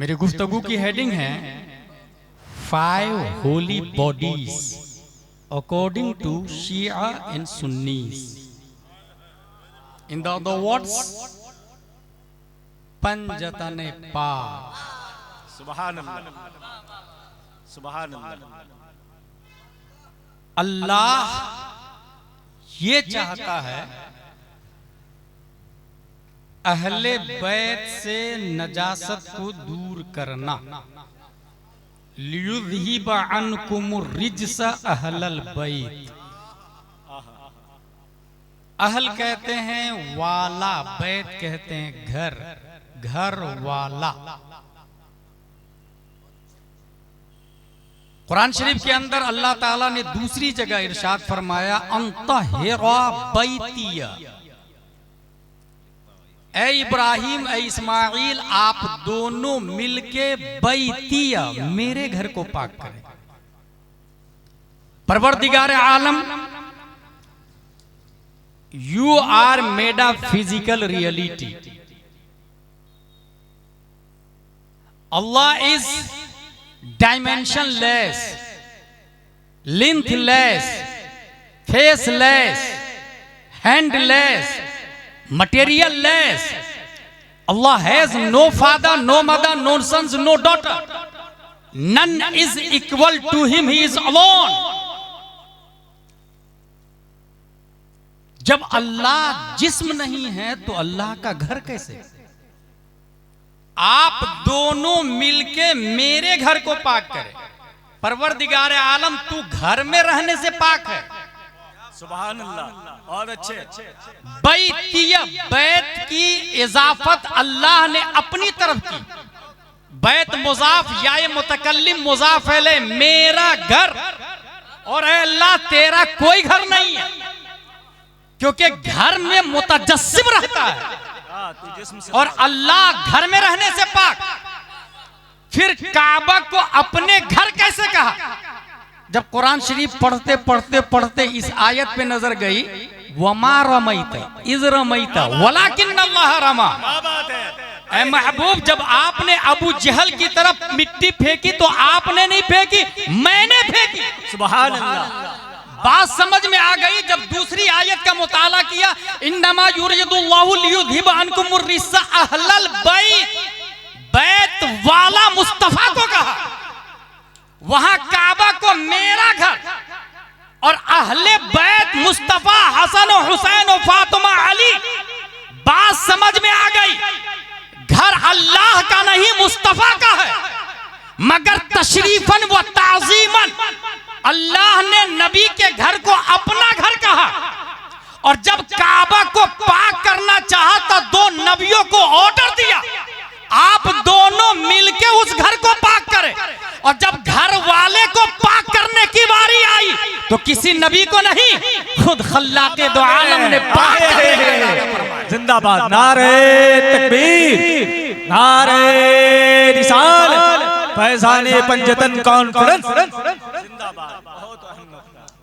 मेरी गुफ्तगू की हेडिंग है 5 holy bodies according to Shia and Sunnis. In the other words, पंजतने पाक। सुभान अल्लाह, सुभान अल्लाह। अल्लाह ये चाहता है अहले बैत से नजासत को दूर करना। लियुज़हिबा अन्कुमुर रिज्स अहलल बैत। अहल कहते हैं वाला, बैत कहते हैं घर, घर वाला। कुरान शरीफ के अंदर अल्लाह ताला ने दूसरी जगह इरशाद फरमाया अंतहिरा बैतिया। ए इब्राहिम, ए इस्माइल, आप दोनों मिलके बैतिया, मेरे घर को पाक करें। परवरदिगार आलम, you are made of physical reality. Allah is dimensionless, lengthless, faceless, handless, material-less. Allah has no father, no mother, no sons, no daughter. None is equal to him. He is alone. जब अल्लाह जिस्म नहीं है तो अल्लाह का घर कैसे? आप दोनों मिलके मेरे घर को पाक करें। परवरदिगार आलम, तू घर में रहने से पाक है। सुभान अल्लाह। और अच्छे बैतिया, बैत की इजाफत अल्लाह ने अपनी तरफ की। बैत मुजाफ या मुतकल्लिम मुजाफ है, मेरा घर। और है अल्लाह, तेरा कोई घर नहीं है, क्योंकि घर में मुतजस्सिम रहता है और अल्लाह घर में रहने से पाक। फिर काबा को अपने घर कैसे कहा? जब कुरान शरीफ पढ़ते पढ़ते पढ़ते इस आयत पे नजर गई, वमा रमैता इज़ रमैता वलाकिन अल्लाह रमा। ऐ महबूब, जब आपने अबू जहल की तरफ मिट्टी फेंकी तो आपने नहीं फेंकी, मैंने फेंकी। सुभान अल्लाह। बात समझ में आ गई। जब दूसरी आयत का मुताला किया, इन्नमा युरिदुल्लाहु लियुज़हिबा अन्कुमुर रिज्स अहलल बैत, बैत वाला मुस्तफा को कहा। वहां काबा को मेरा घर और अहले बैत मुस्तफा हसन और हुसैन और फातिमा अली। बात समझ में आ गई। घर अल्लाह का नहीं, मुस्तफा का है, मगर तशरीफन व ताजीमन अल्लाह ने नबी के घर को अपना घर कहा। और जब काबा को पाक करना चाहा तो दो नबियों को ऑर्डर दिया, आप दोनों मिलके उस घर को पाक करें। और जब घर वाले को पाक करने की बारी आई तो किसी नबी को नहीं, खुद खल्लाके दो आलम ने पाक किया। जिंदाबाद। नारे तकबीर, नारे रिसालत, फैज़ाने पंजतन कॉन्फ्रेंस जिंदाबाद। बहुत अहम।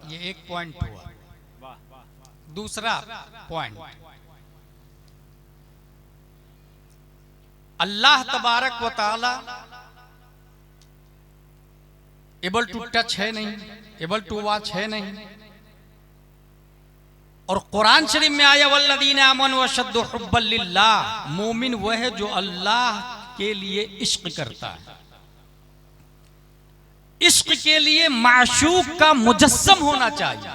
ये एक पॉइंट हुआ। दूसरा पॉइंट, अल्लाह तबारक व तआला एबल टू टच है नहीं, एबल टू वॉच है नहीं। और कुरान शरीफ में आया वल्लदीना आमनु अशद्दु हुब्बन लिल्लाह, मोमिन वह है जो अल्लाह के लिए इश्क करता है। इश्क के लिए माशूक का मुजस्सम होना चाहिए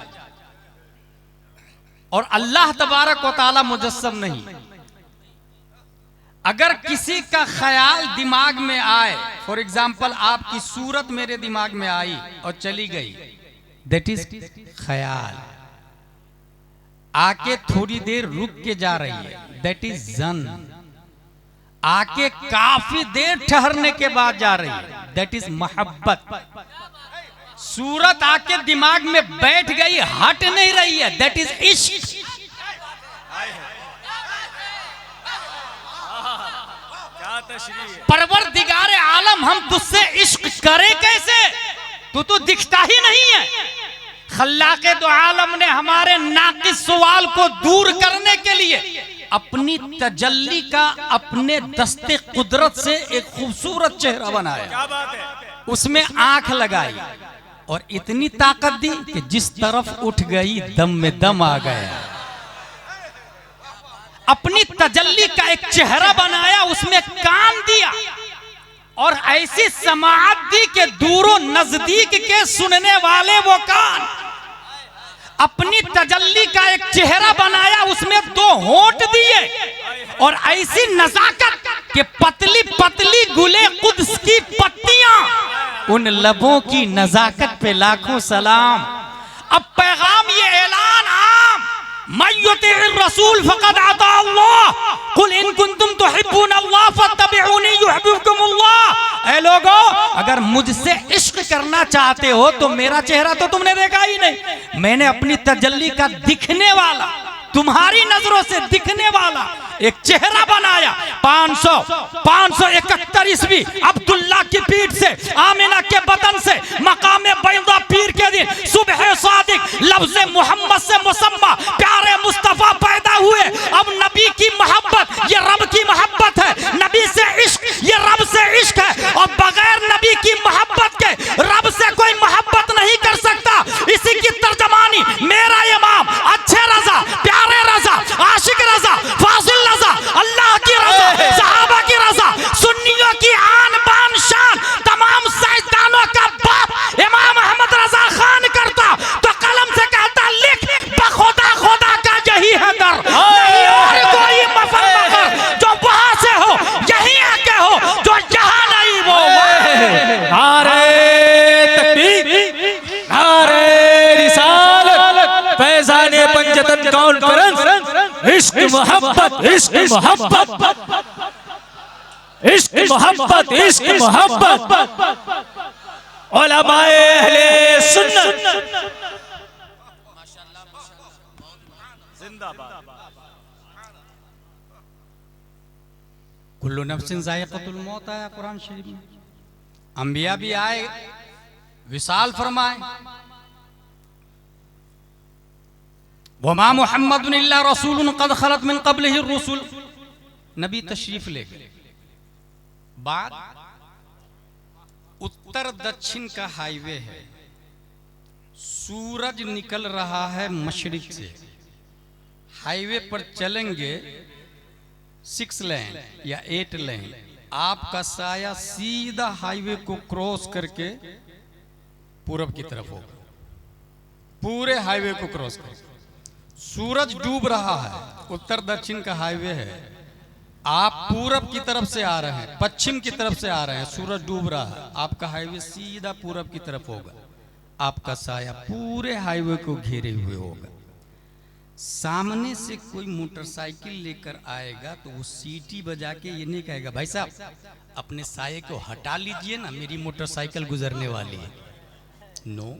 और अल्लाह तबारक व तआला मुजस्सम नहीं। अगर किसी का ख्याल दिमाग में आए, फॉर एग्जाम्पल आपकी सूरत मेरे दिमाग में आई और चली गई, दैट इज ख्याल। आके थोड़ी देर रुक के जा रही है, दैट इज जन। आके काफी देर ठहरने के बाद जा रही है, दैट इज मोहब्बत। सूरत आके दिमाग में बैठ गई, हट नहीं रही है, दैट इज इश्क। परवरदिगार आलम, हम तुझसे इश्क करें कैसे? तू तो दिखता ही नहीं है। खल्लाके दो आलम ने हमारे नाकिस सवाल को दूर करने के लिए अपनी तजल्ली का अपने दस्ते कुदरत से एक खूबसूरत चेहरा बनाया। क्या बात है। उसमें आंख लगाई और इतनी ताकत दी कि जिस तरफ उठ गई दम में दम आ गया। अपनी तजल्ली का एक चेहरा बनाया, उसमें कान दिया और ऐसी समाअत दी कि दूरों नजदीक के सुनने वाले वो कान। अपनी तजल्ली का एक चेहरा बनाया, उसमें 2 होंठ दिए और ऐसी नजाकत कि पतली पतली गुले कुद्स की पत्तियां, उन लबों की नजाकत पे लाखों सलाम। अब पैगाम ये ऐलान आम, मय्युतिर रसूल फक़द अता अल्लाह, कुल इन कुंतुम तुहिब्बून अल्लाह फत्तबिऊनी युहिब्बुकुमुल्लाह। ऐ लोगो, अगर मुझसे इश्क करना चाहते हो तो मेरा चेहरा तो तुमने देखा ही नहीं। मैंने अपनी तजल्ली का दिखने वाला, तुम्हारी नजरों से दिखने वाला एक चेहरा बनाया। 571 ईस्वी अब्दुल्ला की पीठ से, आमिना के बदन से, मकाम बैदा पीर के दिन सुबह सादिक लफ्ज़ मोहम्मद से मुसम्मा प्यारे मुस्तफा पैदा हुए। अब नबी की मोहब्बत ये रब की मोहब्बत है, नबी से इश्क ये रब से इश्क है, और बगैर नबी की मोहब्बत के रब से कोई मोहब्बत नहीं कर सकता। इसी की तर्जमानी मेरा इमाम अच्छे रजा, प्यारे रजा, आशिक रजा, फाजिल रजा, अल्लाह की रजा, सहाबा की रजा, सुन्नियों की आन बान शान, तमाम साइंसदानों का बाप इमाम अहमद रजा खान करता तो कलम से कहता लिख बखुदा खुदा का यही है दर, नहीं और कोई मफर मगर जो वहां से हो यही आके हो, जो यहाँ नहीं वो। नारे तकबीर, नारे रिसालत, फैज़ाने पंजतन कॉन्फ्रेंस, इश्क मोहब्बत, इश्क मोहब्बत, इश्क मोहब्बत, इश्क मोहब्बत, उलमाए अहले सुन्नत जिंदाबाद। कुल्लु नफ्सिन ज़ाइक़तुल मौत आया कुरान शरीफ में। अंबिया भी आए, विसाल फरमाए, वमा मुहम्मदुन इल्ला रसूलुन क़द खलत मिन क़ब्लिहि रुसुल। नबी तशरीफ ले गए। बात उत्तर दक्षिण का हाईवे है, सूरज निकल रहा है मशरिक से, हाईवे पर चलेंगे 6 लेन या 8 लेन, आपका साया सीधा हाईवे को क्रॉस करके पूरब की तरफ होगा, पूरे हाईवे को क्रॉस करके। सूरज डूब रहा है, उत्तर दक्षिण का हाईवे है, आप पूरब की तरफ से आ रहे हैं, पश्चिम की तरफ से आ रहे हैं, सूरज डूब रहा है, आपका हाईवे सीधा पूरब की तरफ होगा, आपका साया पूरे हाईवे को घेरे हुए होगा। सामने से कोई मोटरसाइकिल लेकर आएगा तो वो सीटी बजा के ये नहीं कहेगा भाई साहब अपने साये को हटा लीजिए ना, मेरी मोटरसाइकिल गुजरने वाली है। नो,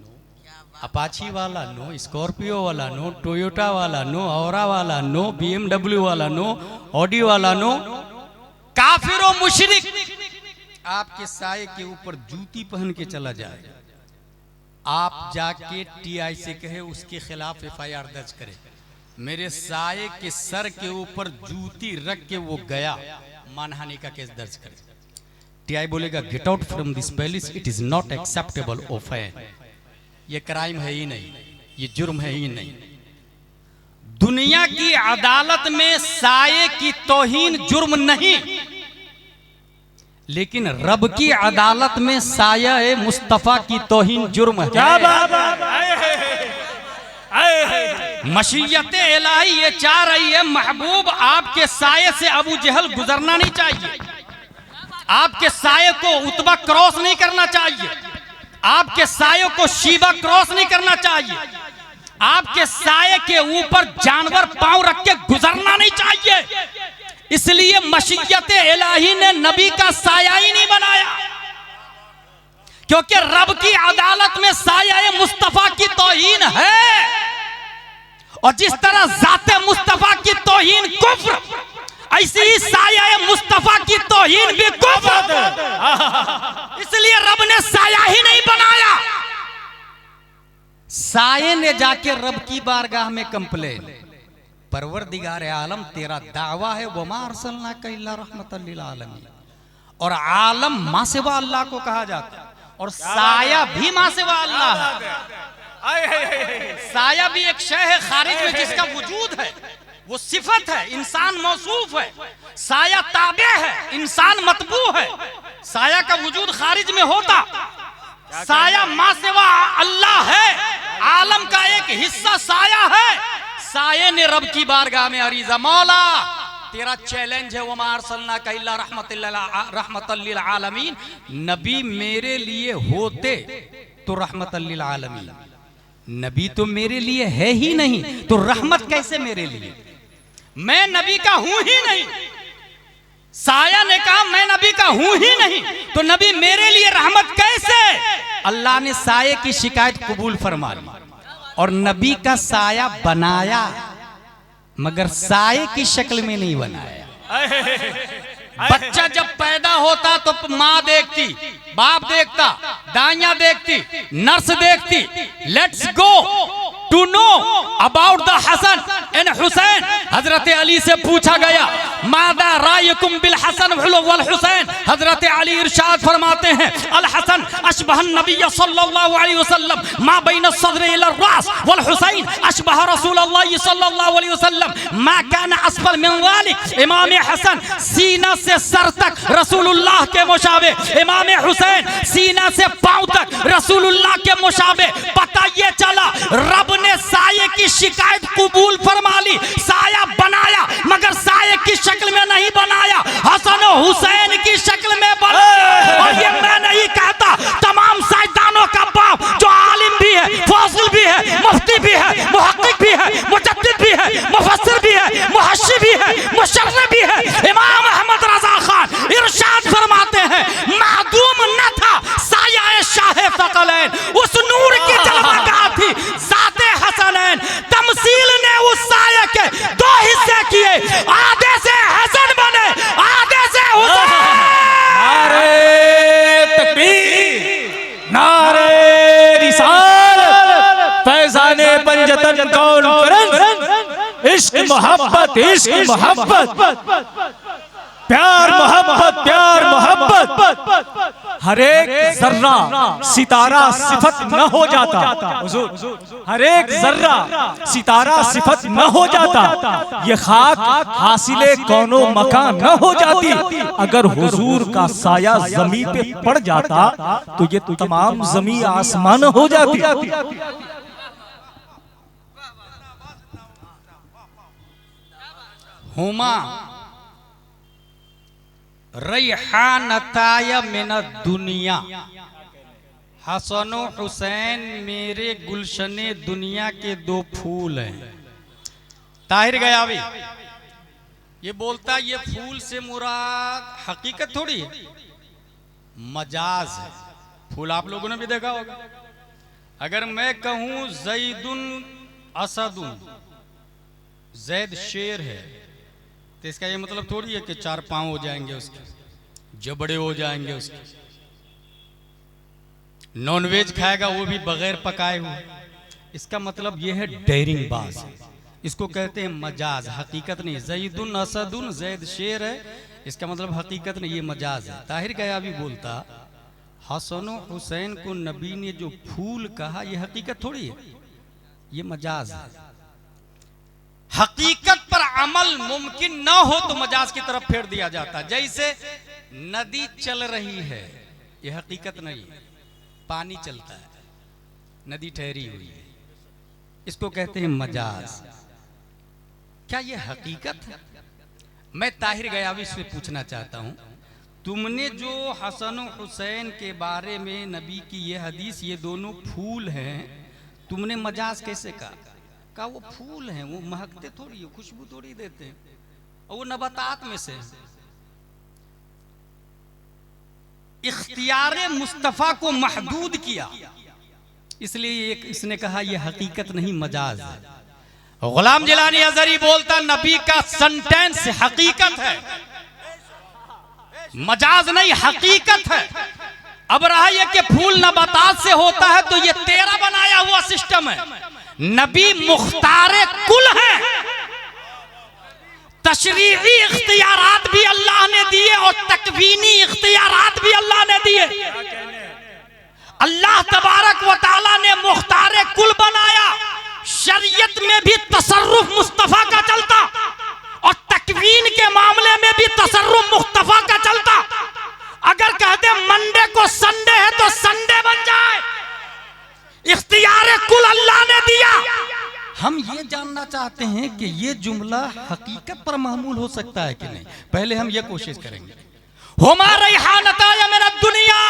अपाची वाला नो, स्कॉर्पियो वाला नो, टोयोटा वाला नो, औरा वाला नो, BMW वाला नो, ऑडी वाला नो। काफिर और मुशरिक आपके साये के ऊपर जूती पहन के चला जाए, आप जाके TI से कहे उसके खिलाफ FIR दर्ज करे, मेरे साये के सर के ऊपर जूती रख के वो गया, मानहानि का केस दर्ज करे। TI बोलेगा get out from this palace, it is not acceptable offence, ये क्राइम है ही नहीं, ये जुर्म है ही नहीं। दुनिया की अदालत में साये की तौहीन जुर्म नहीं, लेकिन रब की अदालत में साया मुस्तफा की तौहीन जुर्म है। क्या बात मशीयत इलाही ये चाह रही है महबूब आपके साये से अबू जहल गुजरना नहीं चाहिए, आपके साये को उतबा क्रॉस नहीं करना चाहिए, आपके साये को शीबा क्रॉस नहीं करना चाहिए, आपके साये के ऊपर जानवर पांव रख के गुजरना नहीं चाहिए। इसलिए मशीयत इलाही ने नबी का साया ही नहीं बनाया, क्योंकि रब की अदालत में साया मुस्तफा की तौहीन है, और जिस तरह जाते मुस्तफा की तौहीन कुफ्र, ऐसी ही साया मुस्तफा की तौहीन भी कुफ्र। इसलिए रब ने साया ही नहीं बनाया, साये ने जाके रब की बारगाह में कंप्लेन, परवरदिगार आलम तेरा दावा है वमा अरसलनाका इल्ला रहमतल लिल आलमीन। और आलम मां सिवा अल्लाह को कहा जाता है, और साया भी मां सिवा अल्लाह है। साया भी एक शय है खारिज में जिसका वजूद है, वो सिफत है, इंसान मौसूफ है। साया ताबे है, इंसान मतबू है। साया का वजूद खारिज में होता, साया मां सिवा अल्लाह है, आलम का एक हिस्सा साया है। साये ने रब की बारगाह में अरीजा, मौला तेरा चैलेंज है वमा अरसलनाका इल्ला रहमतल लिल आलमीन, नबी मेरे लिए होते तो रहमतल लिल आलमीन, नबी तो मेरे लिए है ही नहीं तो रहमत कैसे मेरे लिए, मैं नबी का हूं ही नहीं। साया ने कहा मैं नबी का हूं ही नहीं तो नबी मेरे लिए रहमत कैसे। अल्लाह ने साये की शिकायत कबूल फरमा ली और नबी का साया बनाया, मगर साये की शक्ल में नहीं बनाया। बच्चा जब पैदा होता तो माँ देखती, बाप देखता, दाइयां देखती, नर्स देखती। Let's go to know about the Hasan and Hussain. हजरत अली से पूछा गया मादा रायकुम बिल हसन वल हुसैन। हजरत अली इरशाद फरमाते हैं अल हसन अशबहन नबी सल्लल्लाहु अलैहि वसल्लम मा बैन सद्र इला रास वल हुसैन अशबह रसूलुल्लाह सल्लल्लाहु अलैहि वसल्लम मा काना असफल मिन वालिक। इमाम हसन सीना से सर तक रसूलुल्लाह के मुशाबे, इमाम हुसैन सीना से पांव तक रसूलुल्लाह के मुशाबे। पता ये चला रब ने साये की शिकायत कबूल फरमा ली, साया बनाया मगर साये की शक्ल में नहीं बनाया, हसन और हुसैन की शक्ल में बनाया। और ये मैं नहीं कहता, तमाम साइंसदानों का बाप जो आलिम भी है, फाजिल भी है, मुफ्ती भी है, मुहक्किक भी है, मुजद्दिद भी है, मुफस्सिर भी है, मुहश्शी भी है, मुशर्रिह भी है, इमाम अहमद रजा खान इरशाद फरमाते हैं मादूम न था साया शाह सकलैन, उस नूर की जलवागाह थी ज़ाते हसनैन। तमसील ने उस साये के दो हिस्से किए, आधे से हसन बने, आधे से हुसैन। नारे तकबीर, नारे रिसालत, फैज़ाने पंजतन कॉन्फ्रेंस, इश्क मोहब्बत, इश्क मोहब्बत, प्यार मोहब्बत, प्यार मोहब्बत। हर एक जर्रा सितारा सिफत न हो जाता, हुजूर हर एक जर्रा सितारा सिफत न हो जाता, ये खाक हासिले कौनो मकान न हो जाती। अगर हुजूर का साया जमीन पे पड़ जाता तो ये तमाम जमीन आसमान हो जाती। हुमा रैहानताय मिन दुनिया, हसन हुसैन मेरे गुलशने दुनिया के दो फूल हैं। ताहिर गयावी ये बोलता ये फूल से मुराद हकीकत थोड़ी है, मजाज है। फूल आप लोगों ने भी देखा होगा। अगर मैं कहूं जैदुन असदुन, जैद शेर है, तो इसका ये मतलब थोड़ी है कि चार पांव हो जाएंगे उसके, जबड़े हो जाएंगे उसके। नॉनवेज खाएगा वो भी बगैर पकाए हुए, इसका मतलब ये है डेयरिंग बाज, इसको कहते हैं मजाज, हकीकत नहीं। जैदुन असदुन, जैद शेर है, इसका मतलब हकीकत नहीं, ये मजाज है। ताहिर गयावी बोलता हसन हुसैन को नबी ने जो फूल कहा ये हकीकत थोड़ी है, ये मजाज है। हकीकत पर अमल मुमकिन ना हो तो मजाज की तरफ फेर दिया जाता। जैसे नदी चल रही है, ये हकीकत नहीं है, पानी चलता है, नदी ठहरी हुई है, इसको कहते हैं मजाज। क्या ये हकीकत है? मैं ताहिर गयावी से पूछना चाहता हूं, तुमने जो हसन हुसैन के बारे में नबी की ये हदीस, ये दोनों फूल हैं, तुमने मजाज कैसे कहा वो फूल हैं, वो महकते थोड़ी है, खुशबू थोड़ी देते हैं, और वो नबातात में से। इख्तियार मुस्तफा को महदूद किया, इसलिए इसने कहा ये हकीकत नहीं मजाज है। गुलाम जिलानी अजहरी बोलता नबी का सेंटेंस हकीकत है, मजाज नहीं, हकीकत है। अब रहा यह कि फूल नबातात से होता है तो ये तेरा बनाया हुआ सिस्टम है। नबी मुख्तारे कुल है, तशरीई इख्तियारात भी अल्लाह ने दिए और तकवीनी इख्तियारात भी अल्लाह ने दिए। अल्लाह तबारक व तआला ने मुख्तार कुल बनाया, शरीयत में भी तसर्रुफ मुस्तफा का चलता और तकवीन के मामले में भी तसर्रुफ मुस्तफा का चलता। अगर कहते मंडे को संडे है तो संडे बन जाए, इख्तियार कुल अल्लाह ने दिया। हम ये जानना चाहते हैं कि ये जुमला हकीकत पर मामूल हो सकता है कि नहीं। पहले हम ये कोशिश करेंगे। हुमा रैहानता या मेरा दुनिया,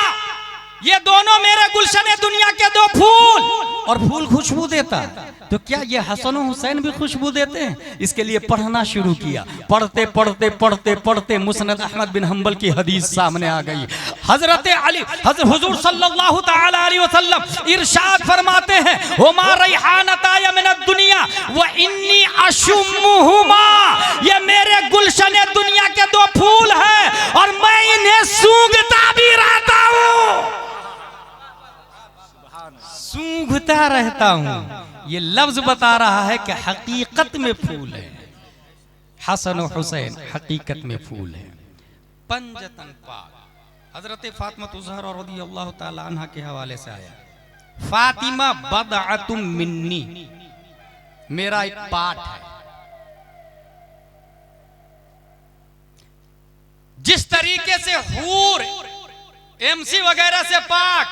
ये दोनों मेरे गुलशन दुनिया के दो फूल, और फूल खुशबू देता है, तो क्या ये हसन और हुसैन भी खुशबू देते हैं? इसके लिए पढ़ना शुरू किया। पढ़ते पढ़ते पढ़ते पढ़ते मुस्नद अहमद बिन हंबल की हदीस सामने आ गई। हजरत अली हुजूर सल्लल्लाहु तआला अलैहि वसल्लम इरशाद फरमाते हैं, हुमा रैहानता मिनद दुनिया व इन्नी अशुम्मुहुमा, ये मेरे गुलशन दुनिया के दो फूल हैं और मैं इन्हें सूंघता भी रहता हूँ, सूंघता रहता हूँ। ये लफ्ज बता रहा है कि हकीकत में फूल है। हसन और हुसैन हकीकत में फूल है। पंजतन पाक हजरत फातिमा ज़हरा रज़ियल्लाहु ताला अन्हा के हवाले से आया, फातिमा बदअतुम मिन्नी, मेरा एक पार्ट है। जिस तरीके से हूर एमसी वगैरह से पाक,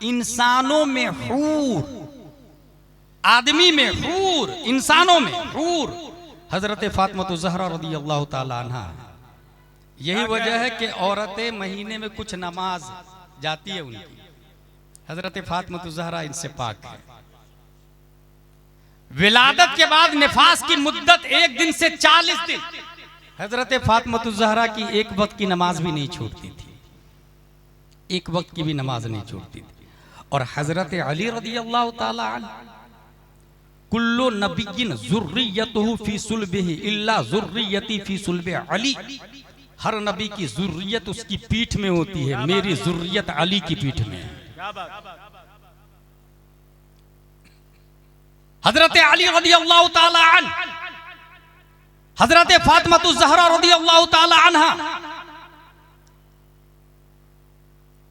इंसानों में हूर, आदमी में हूर, इंसानों में हूर हजरत फातिमा ज़हरा रज़ियल्लाहु ताला अन्हा। यही वजह है कि औरतें महीने में कुछ नमाज जाती है उनकी, हजरत फातिमा ज़हरा इनसे पाक है। विलादत के बाद निफास की मुद्दत 1 दिन से 40 दिन, हजरत फातिमा ज़हरा की एक वक्त की नमाज भी नहीं छूटती थी, एक वक्त की भी नमाज नहीं छूटती थी। और हजरत अली रज़ियल्लाहु ताला अन्हु, कुल्लु नबिय्यिन ज़ुर्रियतुहु फी सुल्बिही इल्ला ज़ुर्रियती फी सुल्बि अली, हर नबी की ज़ुर्रियत उसकी पीठ में होती है, मेरी ज़ुर्रियत अली की पीठ में है। हजरत अली रज़ियल्लाहु ताला अन्हु, हजरत फातिमा ज़हरा रज़ियल्लाहु ताला अन्हा,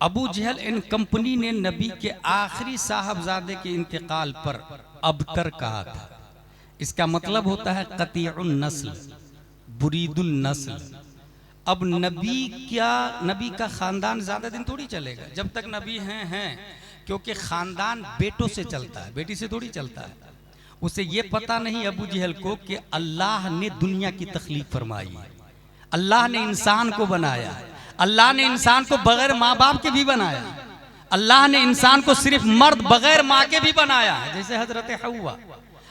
अबू जहल एंड कंपनी ने नबी के आखिरी साहबजादे के इंतकाल पर अबतर कहा था। इसका मतलब होता है कतीउन नस्ल, बुरीदुन नस्ल। अब नबी का खानदान ज्यादा दिन थोड़ी चलेगा, जब तक नबी हैं, क्योंकि खानदान बेटों से चलता है, बेटी से थोड़ी चलता है। उसे ये पता नहीं अबू जहल को कि अल्लाह ने दुनिया की तख्लीक फरमाई है, अल्लाह ने इंसान को बनाया है, अल्लाह ने इंसान को बगैर माँ बाप के भी बनाया, अल्लाह ने इंसान को सिर्फ मर्द बगैर माँ के भी बनाया है, जैसे हजरत हव्वा।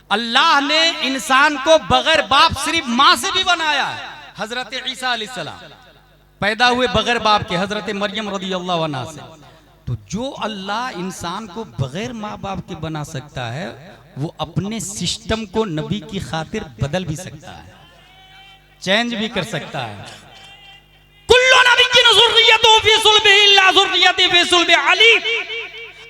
अल्लाह ने इंसान को बगैर बाप सिर्फ माँ से भी बनाया है, हजरत ईसा अलैहिस्सलाम पैदा हुए बगैर बाप के, हजरत मरियम रज़ियल्लाहु अन्हा से। तो जो अल्लाह इंसान को बगैर माँ बाप के बना सकता है, वो अपने सिस्टम को नबी की खातिर बदल भी सकता है, चेंज भी कर सकता है। कुल्लु नबिय्यिन ज़ुर्रियतुहु फी सुल्बिही इल्ला ज़ुर्रियती फी सुल्बि अली।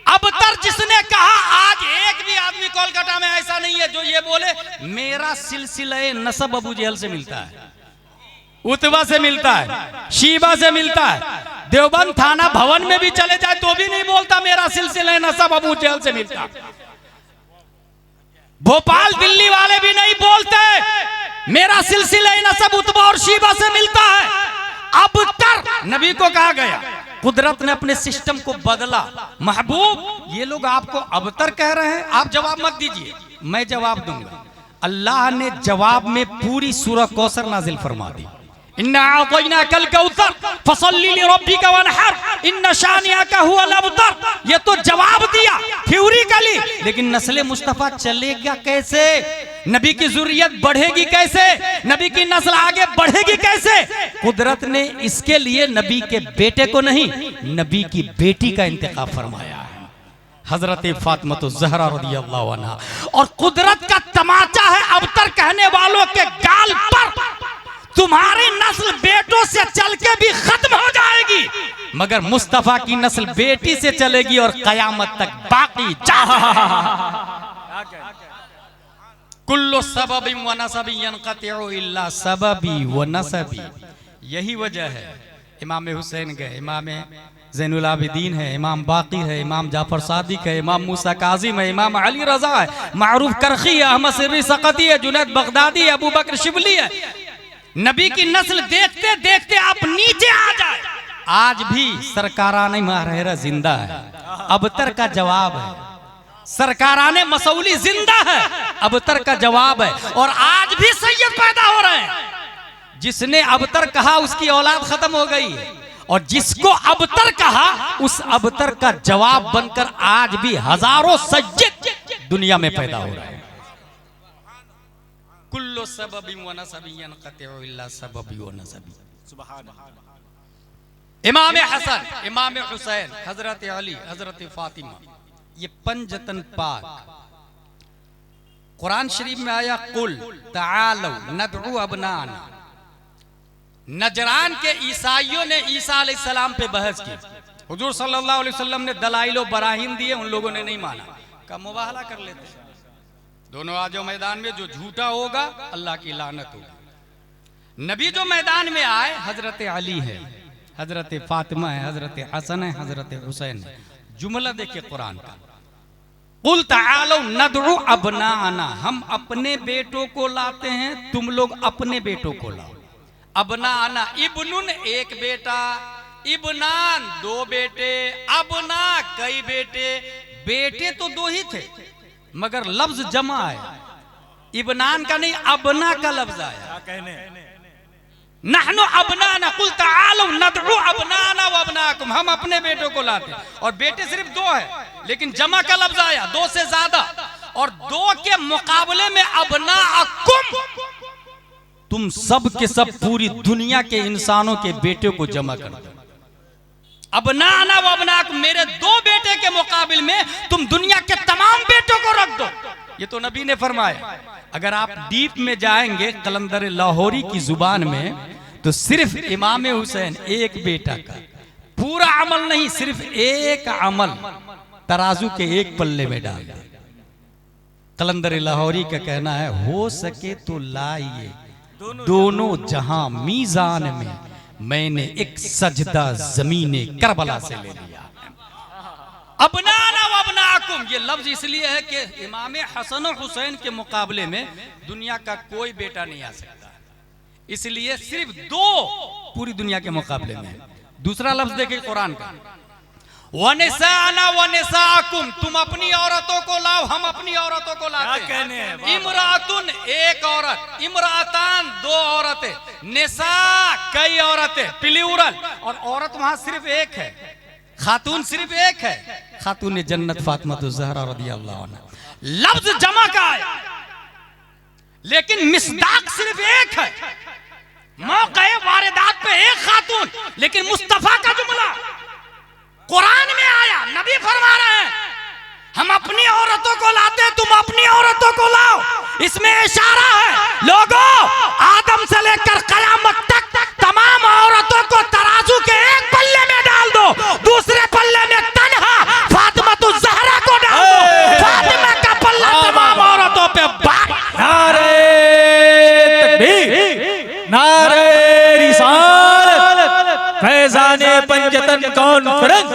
अबतर जिसने कहा, आज एक भी आदमी कोलकाता में ऐसा नहीं है जो ये बोले मेरा सिलसिला नसब अबू जहल से मिलता है, उतबा से मिलता है, शीबा से मिलता है। देवबंद थाना भवन में भी चले जाए तो भी नहीं बोलता मेरा सिलसिला नसब अबू जहल से मिलता है। भोपाल दिल्ली वाले भी नहीं बोलते मेरा सिलसिला नसब उतबा और शीबा से मिलता है। अबतर नबी को कहा गया, कुदरत ने अपने सिस्टम को बदला। महबूब, ये लोग आपको अबतर कह रहे हैं, आप जवाब मत दीजिए, मैं जवाब दूंगा। अल्लाह ने जवाब में पूरी सूरह कौसर नाजिल फरमा दी। इन्ना आतैनाकल कौसर फसल्ली लिरब्बिका वनहर इन्ना शानिअका हुवल अबतर। ये तो जवाब दिया थ्योरिकली, लेकिन नस्ल मुस्तफा चलेगा कैसे, नबी की जुर्रियत बढ़ेगी कैसे, नबी की नस्ल आगे बढ़ेगी कैसे? कुदरत ने इसके लिए नबी के बेटे को नहीं, नबी की बेटी का इंतखाब फरमाया है, हजरत फातिमा ज़हरा रज़ियल्लाहु अन्हा। और कुदरत का तमाचा है अबतर कहने वालों के गाल पर, तुम्हारी नस्ल बेटों से चल के भी खत्म हो जाएगी, मगर मुस्तफा की नस्ल बेटी से चलेगी और कयामत तक बाकी। कुल्लु सबबी व नसबी यनक़तिउ इल्ला सबबी व नसबी। यही वजह है इमाम हुसैन गए, इमाम ज़ैनुल आबिदीन है, इमाम बाक़ी है, इमाम जाफर सादिक है, इमाम मूसा काज़िम है, इमाम अली रज़ा है, मारूफ करखी है, अहमद सिर्री सकती है, जुनैद बगदादी है, अबू बकर शिबली है। नबी की नस्ल देखते देखते आप नीचे आ जाए। आज भी सरकाराने महरेरा जिंदा है, अबतर का जवाब है। सरकाराने मसौली जिंदा है, अबतर का जवाब है। और आज भी सैयद पैदा हो रहे हैं। जिसने अबतर कहा उसकी औलाद खत्म हो गई है, और जिसको अबतर कहा उस अबतर का जवाब बनकर आज भी हजारों सैयद दुनिया में पैदा हो रहे हैं। कुल्लु सबबी व नसबी यनक़तिउ इल्ला सबबी व नसबी। सुभान अल्लाह। इमाम हसन, इमाम हुसैन, हजरत अली, हजरत फातिमा, ये पंजतन पाक। कुरान शरीफ में आया कुल तालौ नदउ अबनाना। नजरान के ईसाइयों ने ईसा अलैहिस्सलाम पे बहस की। हुजूर सल्लल्लाहु अलैहि वसल्लम ने दलाइल व बराहीन दिए, उन लोगों ने नहीं माना। का मुबाहला कर लेते। दोनों आ जाओ मैदान में, जो झूठा होगा अल्लाह की लानत होगी। नबी जो मैदान में आए, हजरत अली है, हजरत फातिमा है, हजरत हसन है, हजरत हुसैन है। जुमला देखिए कुरान का, कुल तालो नदउ अबनाना। हम अपने बेटों को लाते हैं, तुम लोग अपने बेटों को लाओ। अबनाना, इब्नुन एक बेटा, इब्नान दो बेटे, अबना कई बेटे। बेटे तो दो ही थे मगर लफ्ज जमा है, इब्नान का नहीं अबना का लफ्ज आया। नहनु अबनाना कुल तालो नदउ अबनाना व अबनाकुम। हम अपने बेटों को लाते हैं, और बेटे सिर्फ दो है लेकिन जमा का लफ्ज आया, दो से ज्यादा। और दो के मुकाबले में अबनाकुम, तुम सब के सब पूरी दुनिया के इंसानों के बेटे को जमा कर दो। अबनाना व अबनाकुम, मेरे दो बेटे के मुकाबले में तुम दुनिया के तमाम बेटों को रख दो। ये तो नबी ने फरमाया। अगर आप डीप में जाएंगे कलंदर लाहौरी की जुबान में, तो सिर्फ इमाम हुसैन एक बेटा का पूरा अमल नहीं, सिर्फ एक अमल तराजू के एक पल्ले में डाल दे। कलंदर लाहौरी का कहना है, हो सके तो लाइए दोनों जहां मीजान में, मैंने एक सजदा जमीने करबला से ले लिया। अबनाना व अबनाकुम, ये लफ्ज इसलिए है कि इमाम हसन और हुसैन के मुकाबले में दुनिया का कोई बेटा नहीं आ सकता, इसलिए सिर्फ दो पूरी दुनिया के मुकाबले में। दूसरा लफ्ज देखिए कुरान का, वनिसाना वनिसाकुम, तुम अपनी औरतों को लाओ, हम अपनी औरतों को लाते हैं। इमरातुन एक औरत, इमरातान दो औरतें, निसा कई औरतें, प्लूरल। और औरत वहां सिर्फ एक है, खातून सिर्फ एक है, खातून जन्नत फातिमा ज़हरा रज़ियल्लाहु अन्हा। लफ्ज जमा का है लेकिन मिसदाक सिर्फ एक है। मौके वारिदात पे एक खातून, लेकिन मुस्तफा का जुमला कुरान में आया। नबी फरमा रहे हैं, हम अपनी औरतों को लाते, तुम अपनी औरतों को लाओ। इसमें इशारा है, लोगों आदम से लेकर कयामत तक तमाम औरतों को तराजू के एक पल्ले में डाल दो, दूसरे पल्ले में तन्हा फातिमा ज़हरा को डाल दो। फातिमा का पल्ला तमाम औरतों पे भारी। नारे तकबीर, नारे रिसालत, फैज़ाने पंजतन कॉन्फ्रेंस।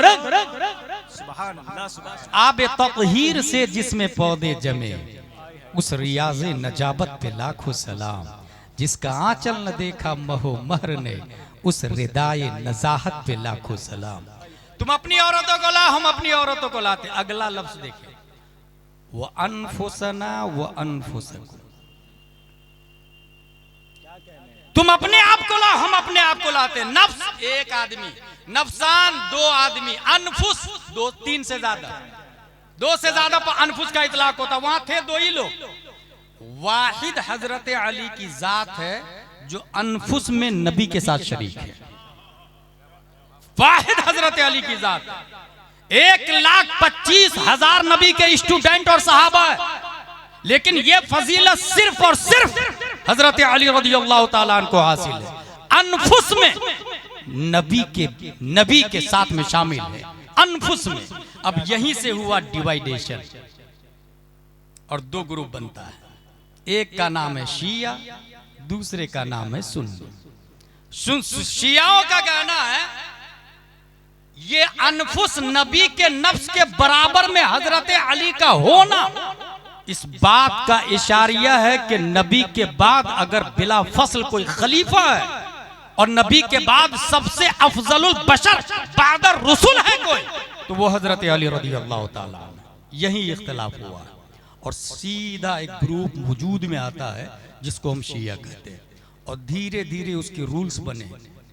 आबे तत्हीर से जिसमें पौधे जमे, उस रियाज़े नजाबत पे लाखों सलाम। जिसका आंचल न देखा महो महर ने, उस रिदाए नजाहत पे लाखों सलाम। तुम अपनी औरतों को लाओ, हम अपनी औरतों को लाते। अगला लफ्ज देखिए, वो अनफुसना वो अनफुसकुम, तुम अपने आप को लाओ, हम अपने आप को लाते। नफ्स एक आदमी, नफसान दो आदमी, अनफुस दो तीन से ज्यादा, दो से ज्यादा पर अनफुस का इतलाक होता। वहां थे दो ही लोग। वाहिद हजरत अली की जात है जो अनफुस में नबी के साथ शरीक है। वाहिद हजरत अली की जात, 1,25,000 नबी के स्टूडेंट और सहाबा है, लेकिन ये फजीलत सिर्फ और सिर्फ हजरत अली रज़ियल्लाहु ताला अन्हु को हासिल है। अनफुस में नबी के साथ में शामिल है, अनफुस में। अब यहीं से हुआ डिवाइडेशन और दो ग्रुप बनता है। एक का नाम है शिया, दूसरे का नाम है सुन्नी। शियाओं का कहना है ये अनफुस नबी के नफ्स के बराबर में हजरत अली का होना इस बात का इशारिया है कि नबी के बाद अगर बिला फसल कोई खलीफा है और नबी के बाद सबसे अफजलुल बशर बादर रसूल है कोई, तो वो हजरत अली रज़ी अल्लाह ताला। यही इख्तिलाफ हुआ और सीधा एक ग्रुप वजूद में आता है जिसको हम शिया कहते हैं, और धीरे धीरे उसके रूल्स बने,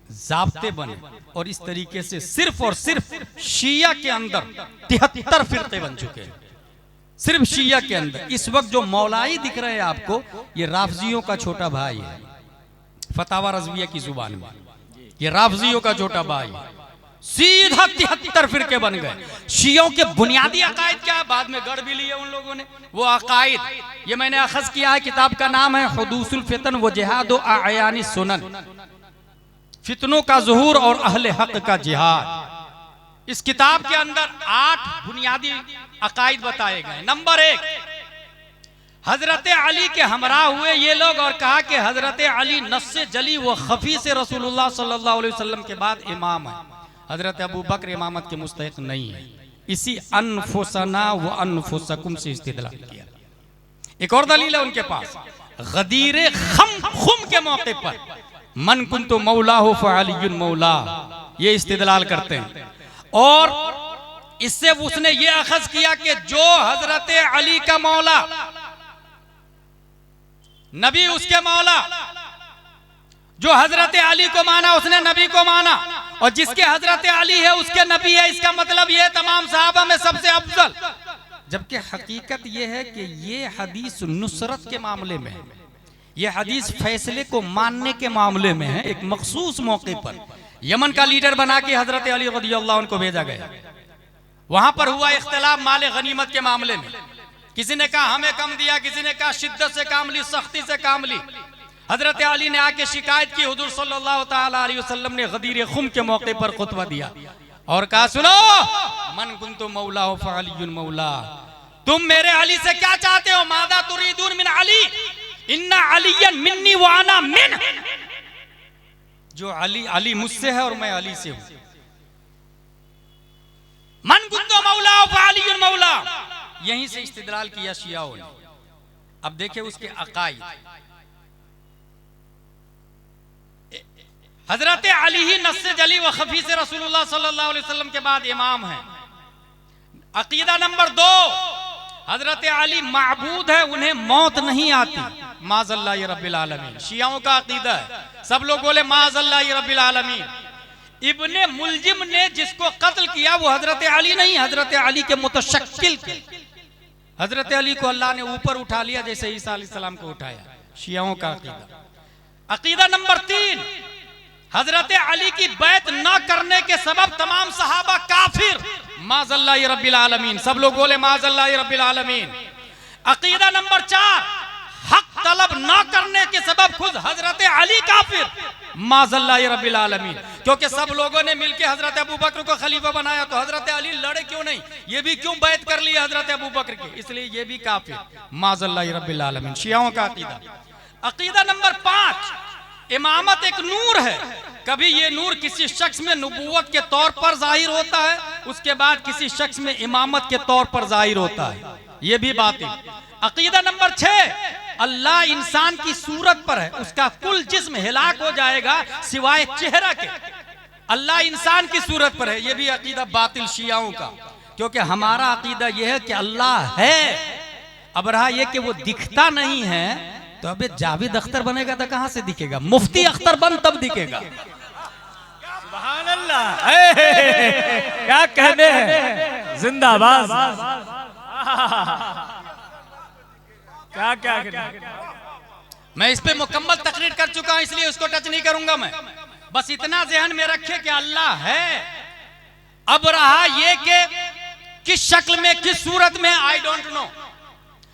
ज़ाब्ते बने, और इस तरीके से सिर्फ और सिर्फ शिया के अंदर 73 फिरके बन चुके हैं। सिर्फ शिया के अंदर इस वक्त जो मौलाई दिख रहे हैं आपको, ये राफजियों का छोटा भाई है। फतावा रज़विया की जुबान में ये राफजियों का छोटा भाई है। सीधा 73 फिरके बन गए। शियों के बुनियादी अकायद क्या है, बाद में गढ़ भी लिए उन लोगों ने वो अकायद, ये मैंने अखज़ किया है, किताब का नाम है हुदूसुल फितन व जिहाद व आयानी सुनन, फितनों का ज़ुहूर और अहले हक का जिहाद। इस किताब के अंदर 8 बुनियादी अकायद बताए गए। नंबर 1, हजरत अली के हमरा हुए ये लोग और कहा कि हजरत अली नस्से जली व खफी से रसूलुल्लाह सल्लल्लाहु अलैहि वसल्लम के बाद इमाम है। हजरत अबू बकर इमामत के मुस्तहिक नहीं है। इसी अनफुसना व अनफुसकुम से इस्तिदलाल किया। एक और दलील है उनके पास, गदीर खुम के मौके पर मन कुन्तु मौला हो फअलियुन मौला, ये इस्तिदलाल करते हैं। और इससे उसने ये अखज़ किया कि जो हजरत अली का मौला, नबी उसके मौला, जो हजरत अली को माना उसने नबी को माना, और जिसके हजरत अली है उसके नबी है। इसका मतलब ये तमाम सहाबा में सबसे अफजल। जबकि हकीकत ये है कि ये हदीस नुसरत के मामले में है, ये हदीस फैसले को मानने के मामले में है। एक मखसूस मौके पर यमन का लीडर बना के हजरत अली रज़ियल्लाहु अन्हु को भेजा गया। वहां पर हुआ इख्तिलाफ माले गनीमत के मामले में। किसी ने कहा हमें कम दिया, किसी ने कहा शिद्दत से काम ली, सख्ती से काम ली। हजरत अली ने आके शिकायत की, हुजूर सल्लल्लाहु ताला अलैहि वसल्लम ने गदीर खुम के मौके पर खुतबा दिया और कहा सुनो, मन कुन्तु मौला हो फअलियुन मौला, तुम मेरे अली से क्या चाहते हो? मादा तुरीदून मिन अली, इन्ना अलियन मिन्नी व अना मिन, जो अली मुझसे है और मैं अली से हूं। मन कुन्तु मौला हो फअलियुन मौला, यहीं से इस्तिदलाल किया शियाओं ने। अब देखिए उसके अकायद, हजरत अली ही नस्से जली व खफी से रसूलुल्लाह सल्लल्लाहु अलैहि वसल्लम के बाद इमाम है। अकीदा नंबर 2, हजरत अली माबूद है, उन्हें मौत नहीं आती, माज़ल्लाहि रब्बिल आलमीन। शियाओं का अकीदा है, सब लोग बोले माज़ल्लाहि रब्बिल आलमीन। इब्ने मुलजिम ने जिसको कत्ल किया वो हजरत अली नहीं, हजरत अली के मुतशक्किल थे। हजरत अली को अल्लाह ने ऊपर उठा लिया जैसे ईसा अलैहिस्सलाम को उठाया। शियाओं का अकीदा। अकीदा नंबर 3, हजरत अली की बैत न करने के सबब तमाम सहाबा काफिर, माज़ल्लाहि रब्बिल आलमीन। सब लोग बोले माज़ल्लाहि रब्बिल आलमीन। अकीदा नंबर 4, हक तलब न करने के सबब खुद हजरत अली काफिर, माज़ल्लाहि रब्बिल आलमीन। क्योंकि सब लोगों ने मिलकर हजरत अबू बकर को खलीफा बनाया, तो हजरत अली लड़े क्यों नहीं? ये भी क्यों बैत कर लिया हजरत अबू बकर की? इसलिए ये भी काफिर, माज़ल्लाहि रब्बिल आलमीन। शियाओं का अकीदा। अकीदा नंबर 5, इमामत एक नूर है। कभी ये नूर किसी शख्स में नबूवत के तौर पर जाहिर होता है, उसके बाद किसी शख्स में इमामत के तौर पर जाहिर होता है, ये भी बातिल। अकीदा नंबर 6, अल्लाह इंसान की सूरत पर है, उसका कुल जिस्म हिलाक हो जाएगा सिवाय चेहरा के। अल्लाह इंसान की सूरत पर है, ये भी अकीदा बातिल शियाओं का। क्योंकि हमारा अकीदा यह है कि अल्लाह है। अब रहा यह कि वो दिखता नहीं है, तो अबे जावेद अख्तर बनेगा तो कहां से दिखेगा? मुफ्ती अख्तर बन तब दिखेगा। सुभान अल्लाह, क्या कहने हैं, जिंदाबाद। क्या क्या मैं इस पे मुकम्मल तकरीर कर चुका हूं, इसलिए उसको टच नहीं करूंगा मैं। बस इतना ज़हन में रखे कि अल्लाह है। अब रहा ये कि किस शक्ल में, किस सूरत में, आई डोंट नो।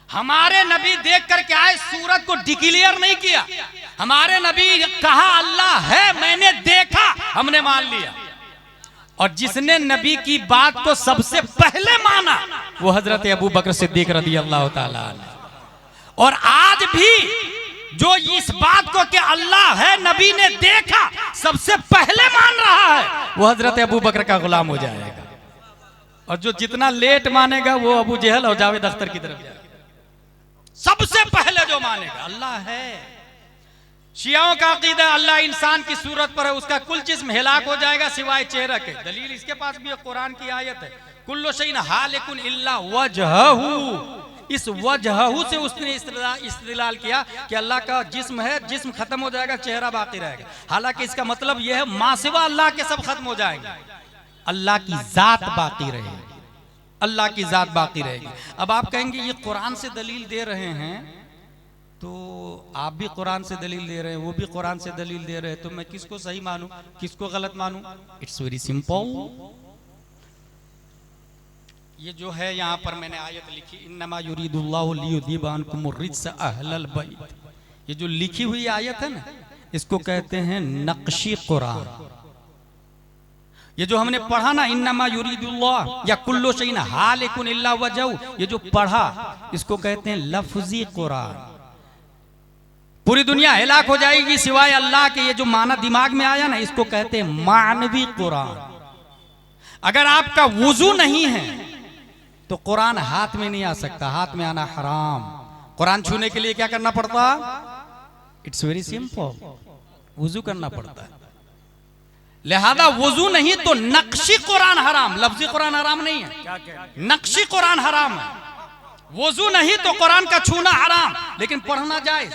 हमारे नबी देख कर क्या है, सूरत को डिक्लेयर नहीं किया। हमारे नबी कहा अल्लाह है, मैंने देखा, हमने मान लिया। और जिसने नबी की बात को सबसे पहले माना वो हजरत अबू बकर सिद्दीक रज़ी अल्लाह ताला अन्हु। और आज भी जो इस बात को कि अल्लाह है नबी ने देखा सबसे पहले मान रहा है वो हजरत अबू बकर का गुलाम हो जाएगा, और जो जितना लेट मानेगा वो अबू जहल और जावेद अख्तर की तरफ जाएगा। सबसे पहले जो मानेगा अल्लाह है। शियाओं का अकीदा अल्लाह इंसान की सूरत पर है, उसका कुल जिस्म हिलाक हो जाएगा सिवाय चेहरा के। दलील इसके पास भी कुरान की आयत है, कुल्लु शैइन हालिकुन इल्ला वजहहू। इस वजहहू से उसने इस्तेदलाल किया कि अल्लाह का जिस्म है, जिस्म खत्म हो जाएगा, चेहरा बाकी रहेगा। हालांकि इसका मतलब यह है मां सिवा अल्लाह के सब खत्म हो जाएंगे, अल्लाह की जात बाकी रहेगी, अल्लाह की जात बाकी रहेगी। अब आप कहेंगे ये कुरान से दलील दे रहे हैं, तो आप भी कुरान से दलील दे रहे हैं, वो भी कुरान से दलील दे रहे हैं, तो मैं किसको सही मानूं किसको गलत मानूं? It's very simple. ये जो है यहाँ पर मैंने आयत लिखी, इन्नमा युरीदुल्लाहु लियुज़हिबा अन्कुमुर रिज्स अहलल बैत, ये जो लिखी हुई आयत है ना, इसको कहते हैं नक्शी कुरान। ये जो हमने पढ़ा ना, इन्नमा युरीदुल्लाह या कुल्लु शैइन हालिकुन इल्ला वजहहू, ये जो पढ़ा इसको कहते हैं लफ्जी कुरान। पूरी दुनिया हिलाक हो जाएगी सिवाय अल्लाह के, ये जो माना दिमाग में आया ना, इसको कहते हैं मानवी कुरान। अगर आपका वुजू नहीं है तो कुरान हाथ में नहीं आ सकता, हाथ में आना हराम। कुरान छूने के लिए क्या करना पड़ता? इट्स वेरी सिंपल, वुजू करना पड़ता है। लिहाजा वुजू नहीं तो नक्शी कुरान हराम, लफ्जी कुरान हराम नहीं है, नक्शी कुरान हराम है। वुजू नहीं तो कुरान का छूना हराम, लेकिन पढ़ना जायज।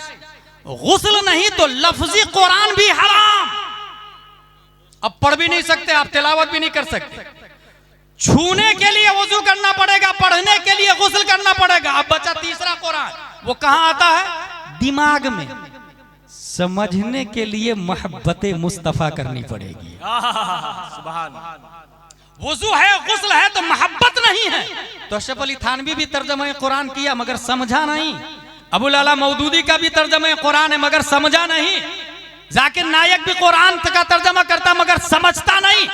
गुस्ल नहीं तो लफ्जी कुरान भी हराम। अब पढ़ भी नहीं सकते आप, तिलावत भी नहीं कर सकते। छूने के लिए वुजू करना पड़ेगा, पढ़ने के लिए गुस्ल करना पड़ेगा। अब बचा तीसरा कुरान, वो कहां आता है? दिमाग में। समझने के लिए मोहब्बते मुस्तफा करनी पड़ेगी। वुजू है, गुस्ल है, तो मोहब्बत नहीं है। तो अशरफ अली थानवी भी तर्जमा कुरान किया मगर समझा नहीं। अबुल आला मौदूदी का भी तर्जमा कुरान है मगर समझा नहीं। जाकिर नायक भी कुरान का तर्जमा करता मगर समझता नहीं।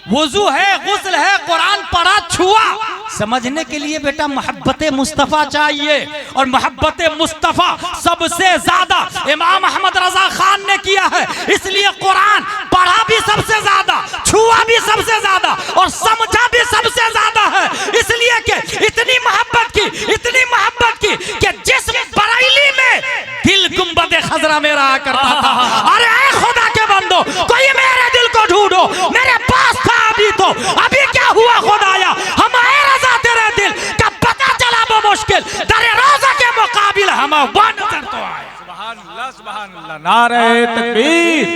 वुजू है, गुस्ल है, कुरान पढ़ा, छुआ, समझने के लिए बेटा मोहब्बते मुस्तफा चाहिए। और मोहब्बते मुस्तफा सबसे ज्यादा इमाम अहमद रजा खान ने किया है, इसलिए कुरान पढ़ा भी सबसे ज्यादा, छुआ भी सबसे ज्यादा और समझा भी सबसे ज्यादा है। इसलिए कि इतनी मोहब्बत की कि जिस बरेली में दिल गुंबद खजरा में रहा करता था, अरे ऐ खुदा के बंदो, कोई मेरे दिल को ढूंढो, मेरे पास था अभी, तो अभी क्या हुआ खुदाया, हम आए रजा तेरे दिल का पता चला वो मुश्किल, तेरे रोजा के मुकाबिल हम वो नजर तो आया। सुभान अल्लाह, सुभान अल्लाह। नारे तकबीर,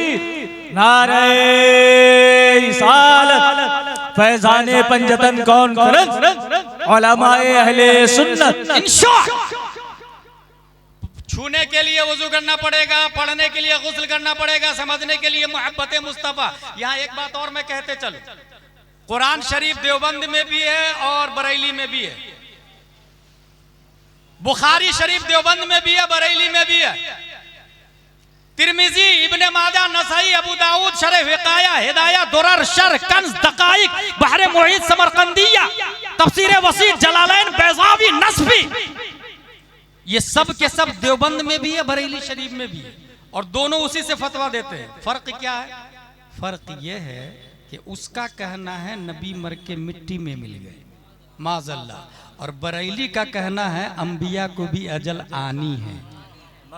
नारे रिसालत, फैजाने पंजतन कॉन्फ्रेंस, उलमाए अहले सुन्नत। इंशाअल्लाह छूने के लिए वुजू करना पड़ेगा, पढ़ने के लिए गुस्ल करना पड़ेगा, समझने के लिए मोहब्बते मुस्तफा। यहाँ एक बात और मैं कहते चलूं, कुरान शरीफ देवबंद में भी है और बरेली में भी है, बुखारी शरीफ देवबंद में भी है, बरेली में भी है। तिरमिजी, इब्ने माजा, नसाई, अबू दाऊद, शरह विकाया, हिदाया, दुरर, शर, कंज, दकाइक, बहरे मुहीत, समरकंदिया, तफसीर वसीत, जलालैन, बैज़ावी, नस्फी, ये सब के सब देवबंद में भी है, बरेली शरीफ में भी है, और दोनों उसी से फतवा देते हैं। फर्क क्या है? फर्क यह है कि उसका कहना है नबी मर के मिट्टी में मिल गए माज़ल्ला, और बरेली का कहना है अंबिया को भी अजल आनी है,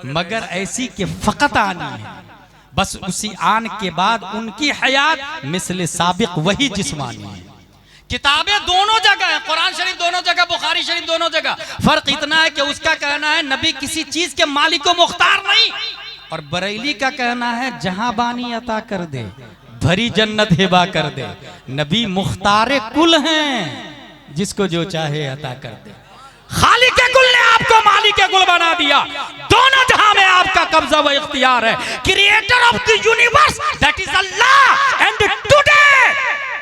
मगर ऐसी कि फकत आनी है, बस उसी आन के बाद उनकी हयात मिसले साबिक वही जिस्मानी है। किताबें दोनों जगह है, कुरान शरीफ दोनों जगह, बुखारी शरीफ दोनों जगह। फर्क इतना है कि उसका कहना है नबी किसी चीज के मालिक को मुख्तार नहीं, और बरेली का कहना है जहां बानी अता कर दे, भरी जन्नत हिबा कर दे। नबी मुख्तारे कुल हैं, जिसको जो चाहे अता कर दे। खालिक के कुल ने आपको मालिक के कुल बना दिया, दोनों जहां में आपका कब्जा व इख्तियार है। Creator of the universe that is Allah, and today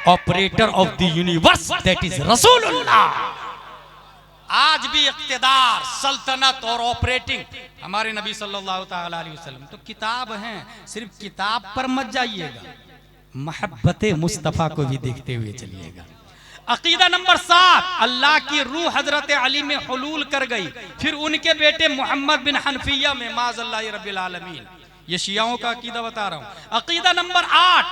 operator of the universe that is रसूलुल्लाह। आज भी इख्तिदार, सल्तनत और ऑपरेटिंग हमारे नबी सल्लल्लाहु ताला अलैहि वसल्लम। तो किताब हैं, सिर्फ किताब पर मत जाइएगा, मोहब्बते मुस्तफ़ा को भी देखते हुए चलिएगा। अकीदा नंबर 7, अल्लाह की रूह हजरत अली में हुलूल कर गई, फिर उनके बेटे मोहम्मद बिन हनफिया में, माज़अल्लाह रब्बिल आलमीन। ये शियाओं का अकीदा बता रहा हूं। अकीदा नंबर 8,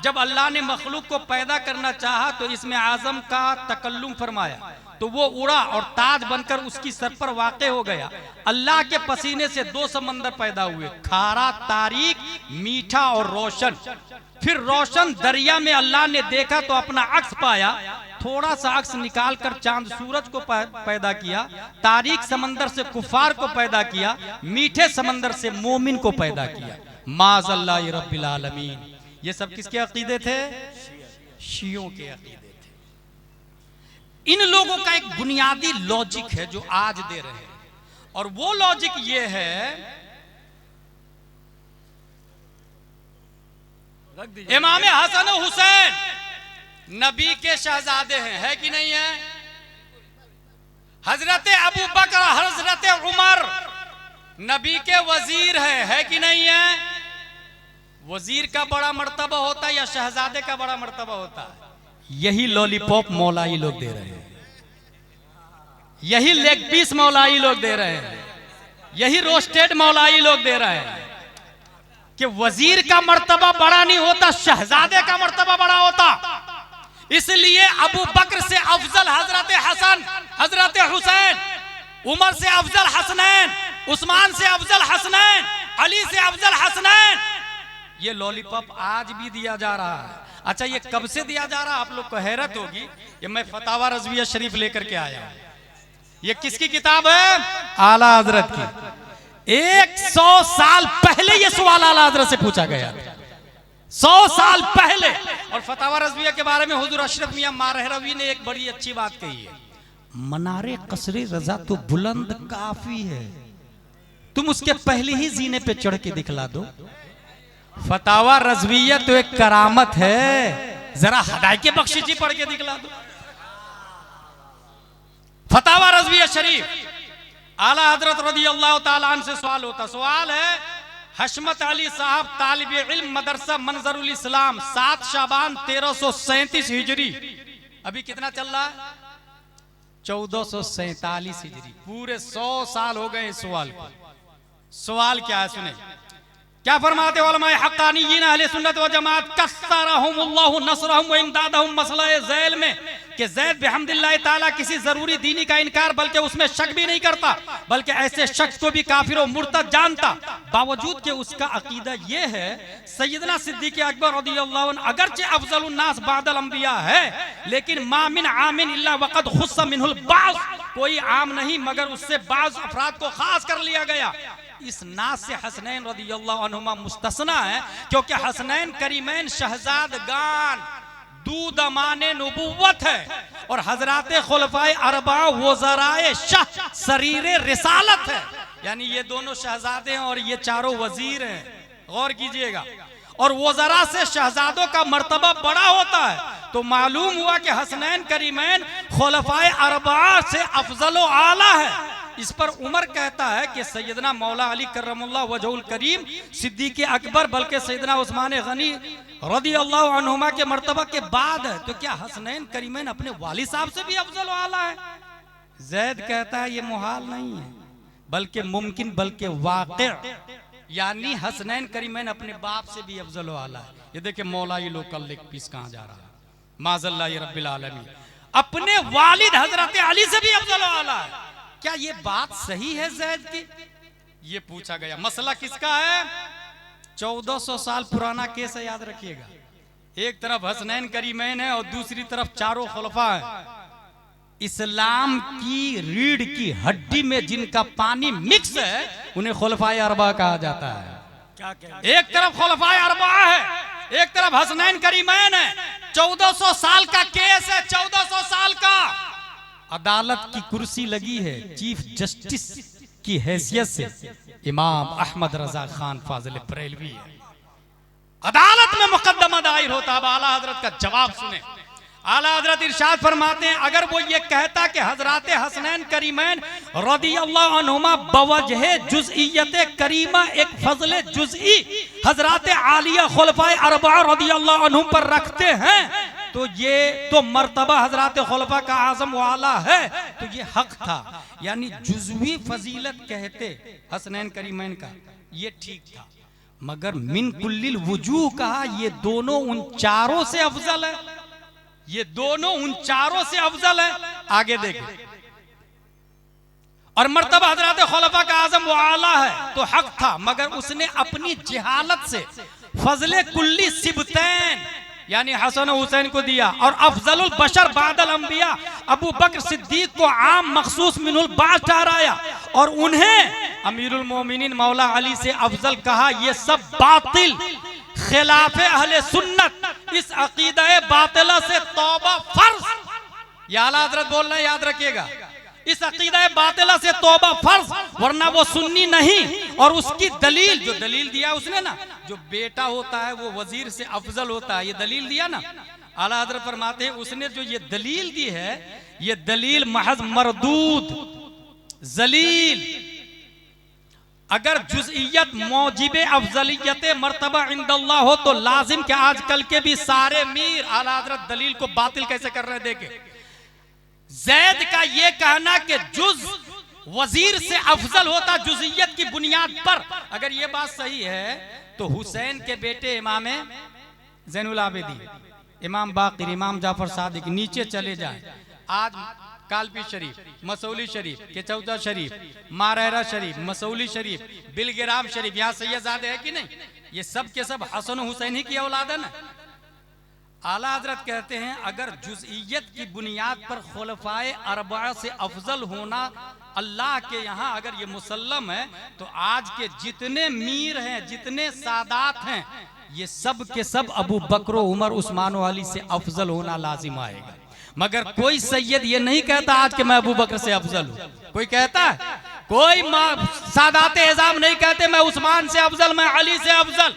जब अल्लाह ने मखलूक को पैदा करना चाहा तो इसमें आजम का तकल्लुम फरमाया, तो वो उड़ा और ताज बनकर उसकी सर पर वाक़े हो गया। अल्लाह के पसीने से 2 समंदर पैदा हुए, खारा, तारीक, मीठा और रोशन। फिर रोशन दरिया में अल्लाह ने देखा तो अपना अक्स पाया, थोड़ा सा अक्स निकाल कर चांद सूरज को पैदा किया, तारीक समंदर से कुफार को पैदा किया, मीठे समंदर से मोमिन को पैदा किया। माज़अल्लाह रब्बिल आलमीन। ये सब किसके अकीदे थे? शियों के अकीदे थे। इन लोगों का एक बुनियादी लॉजिक है जो आज दे रहे हैं, और वो लॉजिक ये है, इमाम हसन और हुसैन नबी के शहजादे हैं, है कि नहीं है? हजरत अबू बकर, हजरत उमर नबी के वजीर है कि नहीं है? वजीर का बड़ा मर्तबा होता है या शहजादे का बड़ा मर्तबा होता है? यही लॉलीपॉप मौलाई लोग दे रहे हैं, यही लेग पीस मौलाई लोग दे रहे हैं, यही रोस्टेड मौलाई लोग दे रहे हैं कि वजीर का मर्तबा बड़ा नहीं होता, शहजादे का मर्तबा बड़ा होता। इसलिए अबू बकर से अफजल हजरत हसन, हजरत हुसैन, उमर से अफजल हसनैन, उस्मान से अफजल हसनैन, अली से अफजल हसनैन। ये लॉलीपॉप आज भी दिया जा रहा है। अच्छा, ये कब से दिया जा रहा है? आप लोग को हैरत होगी, ये मैं फतावा रज़विया शरीफ लेकर के आया हूं। ये किसकी किताब है? आला हजरत की। 100 साल पहले ये सवाल आला हजरत से पूछा गया, 100 साल पहले। और फतावा रज़विया के बारे में हुजूर अशरफ मियां मारहरवी ने एक बड़ी अच्छी बात कही है, मनारे कसरे रजा तो बुलंद काफी है, तुम उसके पहले ही जीने पे चढ़ के दिखला दो। फतावा रज़विया तो एक करामत है, जरा हदायत बख्शी पढ़ के दिखला दो। फतावा रज़विया शरीफ, आला हजरत रज़ियल्लाहु ताला अन्हु से सवाल होता, सवाल है, हशमत अली साहब तालिबे इल्म मदरसा मंजरुल इस्लाम, 7 शाबान 1337 हिजरी। अभी कितना चल रहा है? 1447 हिजरी। पूरे 100 साल हो गए इस सवाल को। सवाल क्या है सुने, क्या फरमाते उलमाए हक्कानियीन अहले सुन्नत व जमात, कस्सरहुमुल्लाहु नसरहुम व इमदादहुम, मसला ज़ैल में कि ज़ैद बिहम्दिल्लाह ताला किसी जरूरी दीनी का इनकार बल्कि उसमें शक भी नहीं करता, बल्कि ऐसे शख्स को भी काफिर और मुर्तद जानता। बावजूद के उसका अकीदा ये है, सैयदना सिद्दीक़ अकबर रज़ियल्लाहु अन्हु अगरचे अफज़लुन नास बादल अंबिया है, लेकिन मा मिन आमिन इल्ला वक़द खुस्सा मिनहुल बाज़, कोई आम नहीं मगर उससे बाज़ अफराद को खास कर लिया गया। इस नास से हसनैन रज़ियल्लाहु अन्हुमा मुस्तस्ना है, क्योंकि हसनैन करीमैन शहजादगान दूदमाने नबुव्वत है, और हजराते खुलफाए अरबा वज़राए शाह सरीरे रिसालत है। यानी ये दोनों शहजादे हैं और ये चारों वजीर हैं, गौर कीजिएगा। और वज़रा से शहजादों का मर्तबा बड़ा होता है, तो मालूम हुआ कि हसनैन करीमैन खुलफाए अरबा से अफजल व आला है। इस पर उमर कहता है कि सैयदना मौला अली करमुल्लाह वजहुल करीम, सिद्दीक़ अकबर, बल्कि सैयदना उस्मान गनी रज़ियल्लाहु अन्हुमा के मर्तबा के बाद है, तो क्या हसनैन करीमैन अपने वालिद साहब से भी अफजल आला है? ज़ैद कहता है ये मुहाल नहीं है, बल्कि मुमकिन, बल्कि वाक़िअ, यानी हसनैन करीमैन अपने बाप से भी अफजल आला है। ये देखिए मौला ये लोकल लेग पीस कहाँ जा रहा है, माज़अल्लाह रब्बिल आलमीन, अपने वालिद हजरत अली से भी अफजल आला है। क्या ये बात सही है ज़ैद की? ये पूछा गया। मसला किसका है? 1400 साल पुराना केस है, याद रखिएगा। एक तरफ हसनैन करीमैन है और दूसरी तरफ चारों खुलफा है। इस्लाम की रीढ़ की हड्डी में जिनका पानी मिक्स है उन्हें खुलफाए अरबा कहा जाता है। क्या एक तरफ खुलफाए अरबा है, एक तरफ हसनैन करीमैन है। 1400 साल का केस है, 1400 साल का। अदालत की कुर्सी लगी है चीफ जस्टिस की हैसियत से इमाम अहमद रजा खान फाजिल बरेलवी है। अदालत में मुकद्दमा दायर होता है। अब आला हजरत का जवाब सुने। आला हजरत इरशाद फरमाते हैं, अगर वो ये कहता कि हजरत हसनैन करीमैन रज़ियल्लाहु अन्हुमा बवजह जुज़इयत करीमा एक फजल जुज़ई हजरत आलिया खुलफाए अरबा रज़ियल्लाहु अन्हुम पर रखते हैं, तो ये तो मर्तबा हजरत खुलफा का आजम वाला है, तो ये हक था। यानी जुज़वी फजीलत कहते हसनैन करीमैन का, ये ठीक था। मगर मिन कुल्लिल वजूह कहा, ये दोनों उन चारों से अफजल है, ये दोनों उन चारों से अफजल है। आगे देखें, और मर्तबा हजरत खुलफा का आजम वो आला है तो हक था, मगर उसने अपनी जहालत से फजले कुल्ली सिबतैन यानी हसन हुसैन को दिया, और अफजलुल बशर बादल अंबिया अबू बकर सिद्दीक को आम मखसूस मिनुल बास ठहराया, और उन्हें अमीरुल मोमिनीन मौला अली से अफजल कहा। ये सब बातिल खिलाफे अहले सुन्नत, इस अकीदा बातिला से तौबा फर्ज। ये आला हजरत बोल रहे हैं, याद रखिएगा, इस अकीदा बातिला से तौबा फर्ज, वरना वो सुन्नी नहीं। और उसकी दलील, जो दलील दिया उसने ना, जो बेटा होता है वो वजीर से अफजल होता है, ये दलील दिया ना। आला हजरत फरमाते हैं उसने जो ये दलील दी है, ये दलील महज मरदूद जलील। अगर जुज़इयत मौजिब अफजलियत मर्तबा इंदल्लाह हो तो लाजिम के आजकल के भी सारे मीर आला हजरत दलील को बातिल कैसे कर रहे हैं। देखे जैद का ये कहना कि जुज वजीर से अफजल होता जुज़इयत की बुनियाद पर, अगर ये बात सही है तो हुसैन के बेटे इमाम ज़ैनुल आबिदीन, इमाम बाक़िर, इमाम जाफर सादिक, नीचे चले जाएं, आज कालपी शरीफ, मसौली शरीफ, केचौदा शरीफ, मारहरा शरीफ, मसौली शरीफ, बिलगिराम शरीफ, यहाँ सैयदजादे है कि नहीं, ये सब के सब हसन हुसैन ही की औलाद है ना। आला हजरत कहते हैं अगर जुज़इयत की बुनियाद पर खुलफाए अरबा से अफजल होना अल्लाह के यहाँ अगर ये मुसल्लम है, तो आज के जितने मीर हैं, जितने सादात हैं, ये सब के सब अबू बकर, उमर, उस्मान अली से अफजल होना लाजिम आएगा। मगर कोई सैयद ये नहीं कहता आज के मैं अबू बकर से अफजल हूँ। कोई कहता है? कोई सादात एजाम नहीं कहते मैं उस्मान से अफजल, मैं अली से अफजल,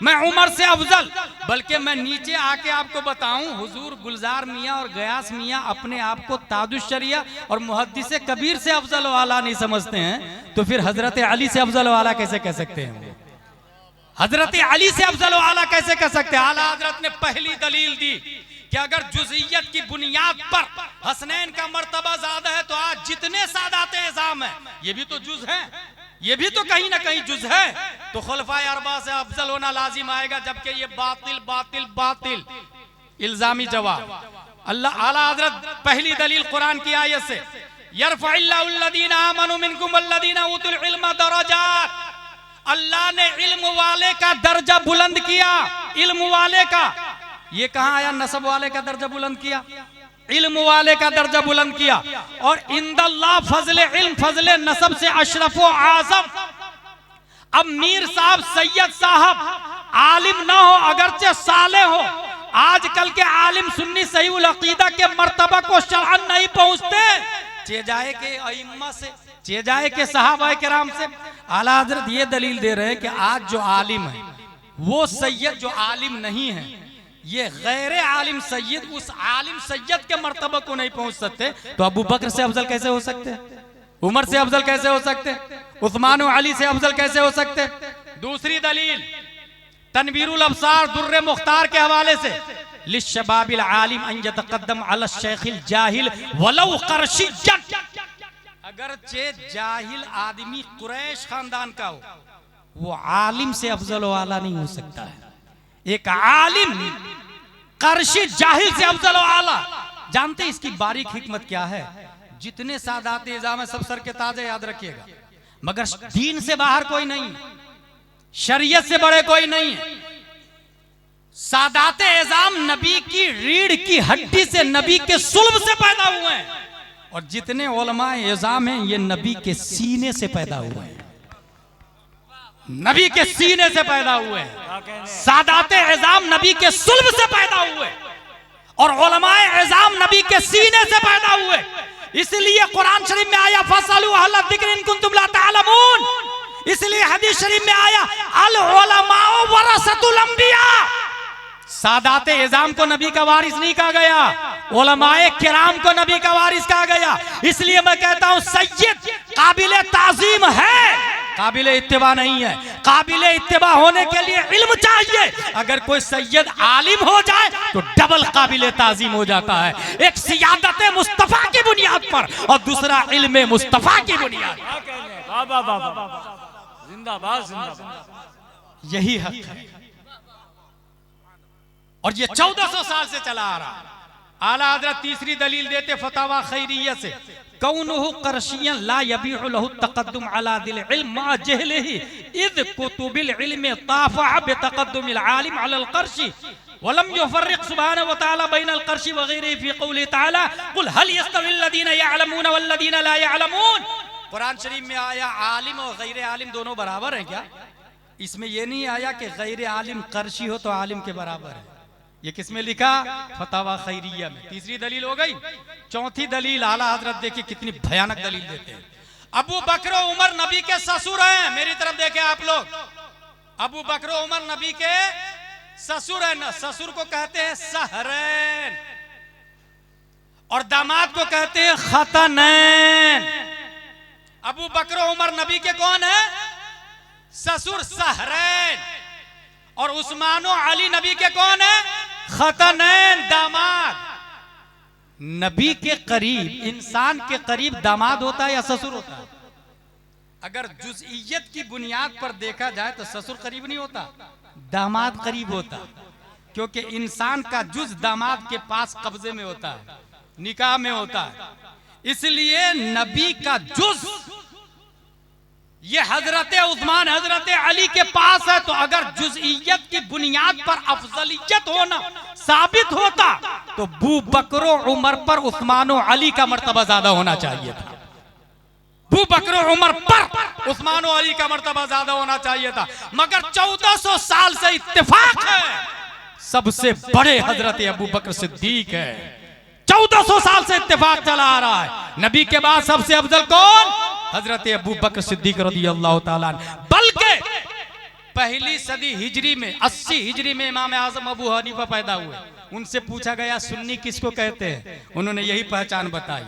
मैं उमर से अफजल। बल्कि मैं नीचे आके आपको बताऊं, हुजूर गुलजार मियाँ और गयास मियाँ अपने आप को ताजुश शरिया और मुहद्दिस कबीर से अफजल वाला नहीं समझते हैं, तो फिर हजरत अली से अफजल वाला कैसे कह सकते हैं? हजरत अली से अफजल वाला कैसे कह सकते हैं? आला हजरत ने पहली दलील दी कि अगर जुज़इयत की बुनियाद पर हसनैन का मर्तबा ज्यादा है, तो आज जितने सादात एजाम है ये भी तो जुज है, ये भी तो कहीं ना कहीं जुज है, तो खुलफाए अरबा से अफजल होना लाजिम आएगा। जबकि ये बातिल बातिल बातिल इल्जामी जवाब। अल्लाह आला हजरत पहली दलील कुरान की आयत से, यरफ़इल्लाहुल्लज़ीना आमनू मिनकुम वल्लज़ीना उतुल इल्म दरजात, अल्लाह ने इल्म वाले का दर्जा बुलंद किया। इल्म वाले का, ये कहां आया? नसब वाले का दर्जा बुलंद किया, इल्म वाले का दर्जा बुलंद किया। और इंदल्लाह फजले इल्म फजले नसब से अशरफो आजम। अब मीर साहब, सैयद साहब आलिम ना हो, अगरचे साले हो, आजकल के आलिम सुन्नी सही उल अकीदा के मर्तबा को शरअन नहीं पहुंचते, चेजाए के अइम्मा से, चेजाए के सहाबा किराम से। आला हजरत ये दलील दे रहे हैं कि आज जो आलिम है वो सैयद जो आलिम नहीं है, ये गैर आलिम सैयद उस आलिम सैयद के मर्तबा को नहीं पहुंच सकते। तो अबू बकर से अफजल कैसे हो सकते? उमर से अफजल कैसे हो सकते? उस्मान और अली से अफजल कैसे हो सकते? दूसरी दलील तनवीरुल अब्सार दुर्रे मुख्तार के हवाले से, लिश्शबाबिल आलिम अन यतक़द्दम अला शेखिल जाहिल वलौ क़रशिय्यन, अगरचे जाहिल आदमी कुरैश खानदान का हो, वो आलिम से अफजल वाला नहीं हो सकता है। एक आलिम कर्शी जाहिल से अफजल आला। जानते इसकी बारीक हिकमत क्या है? जितने सादात एजाम है सब सर के ताजे याद रखिएगा, मगर दीन से बाहर कोई नहीं, शरीयत से बड़े कोई नहीं है। सादात एजाम नबी की रीढ़ की हड्डी से, नबी के सुल्ब से पैदा हुए हैं, और जितने उलमा एजाम हैं ये नबी के सीने से पैदा हुए हैं, नबी के सीने से पैदा हुए। सादात एजाम नबी के सुल्ब से पैदा हुए, और उलमाए एजाम नबी के सीने से पैदा हुए। इसलिए कुरान शरीफ में आया फसलू अहल ज़िक्र इन कुंतुम ला तअलमून, इसलिए हदीस शरीफ में आया अल उलमाउ वरसतुल अंबिया। सादात एजाम को नबी का वारिस नहीं कहा गया, उलमाए किराम को नबी का वारिस कहा गया। इसलिए मैं कहता हूं सैयद काबिल ताजीम है, काबिल इत्तिबा नहीं है। काबिल इत्तिबा होने के लिए इल्म चाहिए। अगर कोई सैयद आलिम हो जाए तो डबल काबिल ताजीम हो जाता है, एक सियादत मुस्तफा की बुनियाद पर और दूसरा इल्म मुस्तफा की बुनियाद। जिंदाबाद जिंदाबाद। यही हक है और ये 1400 साल से चला आ रहा। आला हजरत तीसरी दलील देते फतावा खैरिया से, कौनुहु करशियन ला यबीउ लहु तक़द्दुम अला दिल इल्म मा जहलिही इज़ कुतुबिल इल्म ताफ़अ बितक़द्दुमिल आलिम अलल करशी वलम युफ़र्रिक़ सुब्हानहु व तआला बैनल करशी व गैरिही फ़ी क़ौलिही तआला क़ुल हल यस्तविल लज़ीना यअलमून वल लज़ीना ला यअलमून। कुरान शरीफ में आया आलिम और गैर आलिम दोनों बराबर हैं क्या? इसमें यह नहीं आया कि गैर आलिम करशी हो तो आलिम के बराबर है। ये किसमें लिखा? फतावा खैरिया में। तीसरी दलील हो गई। चौथी दलील आला हजरत देखिए कितनी भयानक दलील देते हैं। अबू बकर उमर नबी के ससुर हैं। मेरी तरफ देखें आप लोग, अबू बकर उमर नबी के ससुर हैं। ससुर को कहते हैं सहरैन और दामाद को कहते हैं खतनैन। अबू बकर उमर नबी के कौन है? ससुर सहरैन। और उस्मानो अली नबी के कौन है? खतनैन, दामाद। नबी के करीब, इंसान के करीब दामाद होता है या ससुर होता है? अगर जुज़इयत की बुनियाद पर देखा जाए तो ससुर करीब नहीं होता, दामाद करीब होता, क्योंकि इंसान का जुज दामाद के पास कब्जे में होता है, निकाह में होता है। इसलिए नबी का जुज ये हजरत उस्मान हजरत अली के पास है। तो अगर जुज़इयत की बुनियाद पर अफजलियत होना साबित होता तो बू बकरो उमर पर उस्मानो अली का मर्तबा ज्यादा होना चाहिए था। बू बकरो उमर पर उस्मानो अली का मर्तबा ज्यादा होना चाहिए था। मगर 1400 साल से इत्तेफाक है, सबसे बड़े हजरत अबू बकर सिद्दीक है। 1400 साल से इत्तेफाक चला आ रहा है। नबी के बाद सबसे अफजल कौन? हजरत अबू बकर सिद्दीक रज़ियल्लाहु ताला अन्हु। बल्कि पहली सदी हिजरी में 80 हिजरी में इमाम आजम अबू हनीफा पैदा हुए। उनसे पूछा गया सुन्नी किसको कहते हैं? उन्होंने यही पहचान बताई,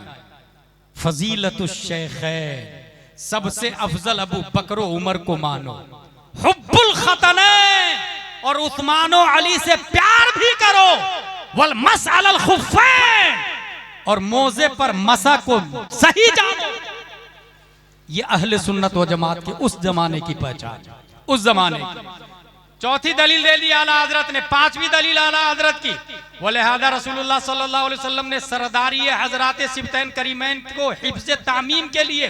फजीलतुश शेखैन, सबसे अफजल अबू बकर उमर को मानो, हुब्बुल खतनैन और उस्मानो अली से प्यार भी करो, वल मसअलल खुफ़ैन और मोजे पर मसा को सही जानो। ये अहले सुन्नत व जमात के उस जमाने की पहचान, उस जमाने की। चौथी दलील दे दी आला हजरत ने। पांचवी दलील आला हजरत की, वलिहादा रसूलुल्लाह सल्लल्लाहु अलैहि वसल्लम ने सरदारी हजरात सिबतैन करीमैन को हिफ्ज़ तामीम के लिए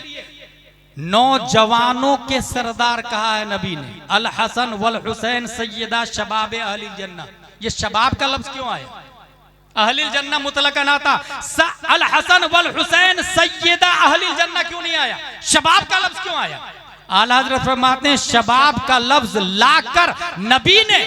नौजवानों के सरदार कहा है नबी ने। अल हसन वल हुसैन सैयदा शबाब अहलिल जन्नह। ये शबाब का लफ्ज क्यों आया? अहलिल जन्नह मुतलकन आता, अल हसन वल हुसैन सैयदा अहलिल जन्नह क्यों नहीं आया? शबाब का लफ्ज क्यों आया? आला हज़रत फरमाते हैं शबाब का लफ्ज लाकर नबी ने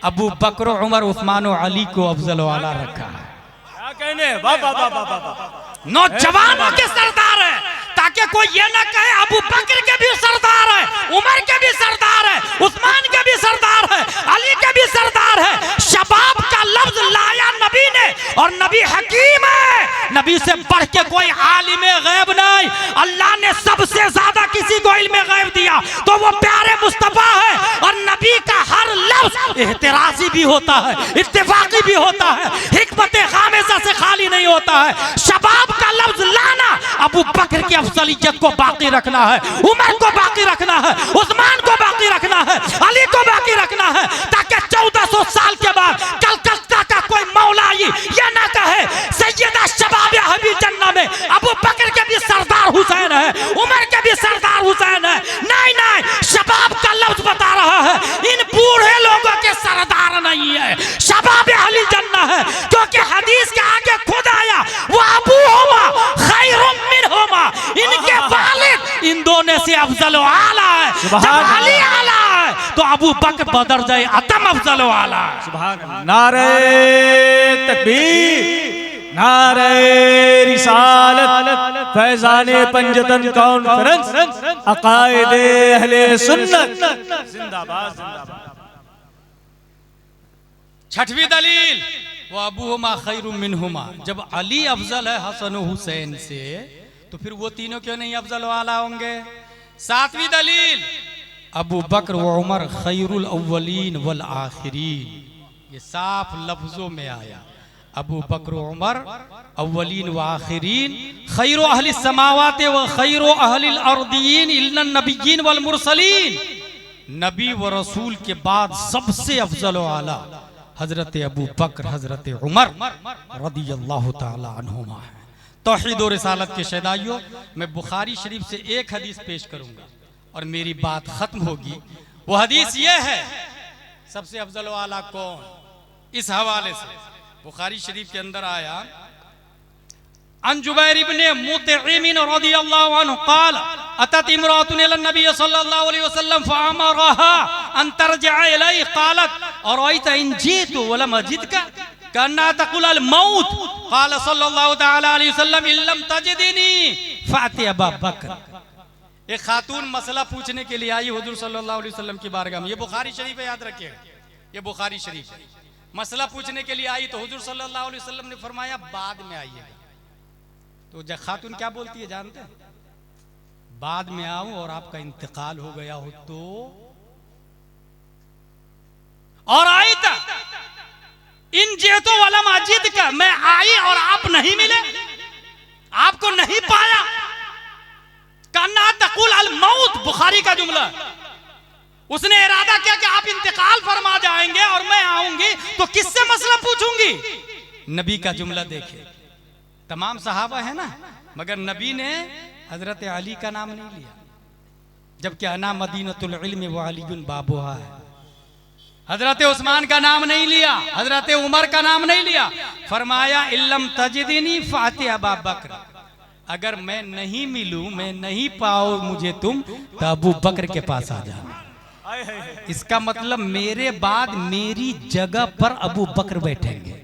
अबू बकर उमर उस्मान और अली को अफजल वाला रखा है। क्या कहने? वाह वाह वाह वाह वाह। नौजवानों के सरदार है, ताकि कोई ये ना कहे अबू बकर के भी सरदार है, उमर के भी सरदार है, उस्मान के भी सरदार है, अली के भी सरदार है। शबाब का लफ्ज लाया नबी ने और नबी हकीम है। नबी से बढ़ के कोई आलिम गैब नहीं। अल्लाह ने सबसे ज्यादा किसी को इल्म गैब दिया तो वो प्यारे मुस्तफा है। और नबी का हर लफ्ज एहतराजी भी होता है, इत्तेफाकी भी होता है, हिकमत खामिसा से खाली नहीं होता है। शबाब का लफ्ज लाना अबू बकर की अफजलियत को बाकी रखना है, उमर को बाकी रखना है, उस्मान को बाकी रखना है, अली को बाकी रखना है, ताकि 1400 साल के बाद कलकत्ता का कोई मौलाई ये ना कहे सैयदा शबाब अहलिल जन्नह में अबू बकर के भी सरदार हुसैन है, उमर के भी सरदार हुसैन है। नहीं नहीं, शबाब का लफ्ज बता रहा है इन बूढ़े लोगों के सरदार नहीं है, शबाब अहलिल जन्नह है। क्योंकि हदीस के आगे खुद आया वो अबू हुमा खैरुम मिनहुमा, इनके वालिद इन दोनों से अफजल आला है। जब अली आला है तो अबू बकर बदरजे अतम अफजल आला है। सुभान अल्लाह। नारे तकबीर, नारे रिसालत, फैज़ाने पंजतन कॉन्फ्रेंस, अकायदे अहले सुन्नत जिंदाबाद जिंदाबाद। छठवीं दलील वो अबूहुमा खैरुम मिनहुमा। जब अली अफजल है हसन हुसैन से तो फिर वो तीनों क्यों नहीं अफजल वाला होंगे? सातवीं दलील, अबू बकर व उमर खैरुल अव्वलीन वल आखिरीन। ये साफ लफ्जों में आया, अबू बकर व उमर अव्वलीन व आखिरीन, खैरु अहली समावाति व खैरु अहलिल अर्दीन इल्ला नबिय्यीन वल मुरसलीन। नबी व रसूल के बाद सबसे अफजल व आला हजरत अबू बकर हजरत उमर रदियल्लाहु ताला अन्हुमा है। तौहीद और रिसालत के शहदाइयों, मैं बुखारी शरीफ से एक हदीस पेश करूंगा और मेरी बात खत्म होगी। वो हदीस ये है, सबसे अफजल व आला कौन, इस हवाले से बुखारी शरीफ के अंदर आया, अन जुबैर इब्ने मुतइम रदियल्लाहु अन्हु क़ाल अतत इमरातुन इला नबी सल्लल्लाहु अलैहि वसल्लम फअमरहा अन तरजिअ इलैहि क़ालत अरअयत इन जीतु वलम अजिदका कन्ना तक़ुल अल मौत क़ाल सल्लल्लाहु तआला अलैहि वसल्लम इल्लम तजिदनी फ़अति अबा बकर। एक खातून मसला पूछने के लिए आई हुजूर सल्लल्लाहु अलैहि वसल्लम की बारगाह में। ये बुखारी शरीफ है, याद रखिएगा, ये बुखारी शरीफ है। मसला पूछने के लिए आई तो हुजूर सल्लल्लाहु अलैहि वसल्लम ने फरमाया बाद में आइएगा। तो जब खातून क्या बोलती है जानते हैं, बाद में आऊं और आपका इंतकाल हो गया हो तो। और आई था इन जेतो वाला मस्जिद का, मैं आई और आप नहीं मिले, आपको नहीं पाया। कन्ना तकुल अल मौत, बुखारी का जुमला। उसने इरादा किया कि आप इंतकाल फरमा जाएंगे और मैं आऊंगी तो किससे मसला पूछूंगी। नबी का जुमला देखे, तमाम सहाबा है ना, मगर नबी ने हजरत अली का नाम नहीं लिया, जबकि अना मदीनतुल इल्म व अलीयुन बाबुहा है। हजरत उस्मान का नाम नहीं लिया, हजरत उमर का नाम नहीं लिया। फरमाया इल्लम तजिदनी फ़अति अबा बकर, अगर मैं नहीं मिलूं, मैं नहीं पाओ मुझे तुम, तो अबू बकर के पास आ जाना। इसका मतलब मेरे बाद मेरी जगह पर अबू बकर बैठेंगे।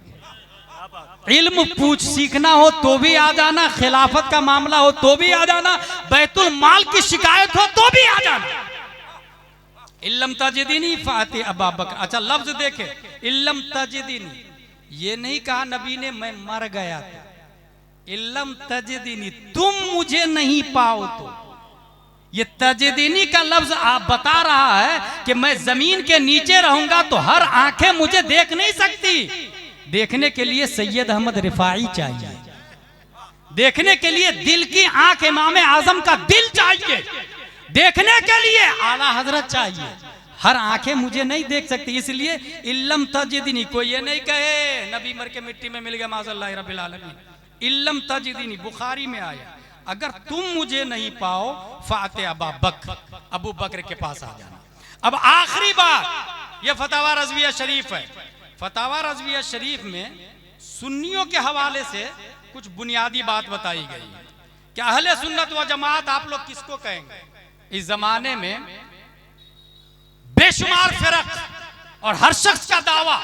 इल्म पूछ सीखना हो तो भी आ जाना, खिलाफत का मामला हो तो भी आ जाना, बैतुल माल की शिकायत हो तो भी आ जाना। इल्लम तजिदनी फ़अति अबा बकर। अच्छा लफ्ज देखे, इल्लम तजिदनी, ये नहीं कहा नबी ने मैं मर गया था। इल्लम तजिदनी, तुम मुझे नहीं पाओ तो। ये तजिदनी का लफ्ज आप बता रहा है कि मैं जमीन के नीचे रहूंगा तो हर आंखें मुझे देख नहीं सकती। देखने के लिए सैयद अहमद रिफाई चाहिए, देखने के लिए दिल की आंख इमाम आजम का दिल चाहिए, देखने के लिए आला हजरत चाहिए। हर आंखें मुझे नहीं देख सकती, इसलिए इल्लम तजिदनी, कोई ये नहीं कहे नबी मर के मिट्टी में मिल गया माज़अल्लाह रब्बिल आलमीन। इल्लम तजिदनी बुखारी में आया, अगर तुम मुझे नहीं पाओ फ़अति अबा बकर, अबू बकर के पास आ जाना। अब आखिरी बात, यह फतावा रज़विया शरीफ है। फतावा रज़विया शरीफ में सुन्नियों के हवाले से कुछ बुनियादी बात बताई गई है कि अहले सुन्नत व जमात आप लोग किसको कहेंगे। इस जमाने में बेशुमार फिरक और हर शख्स का दावा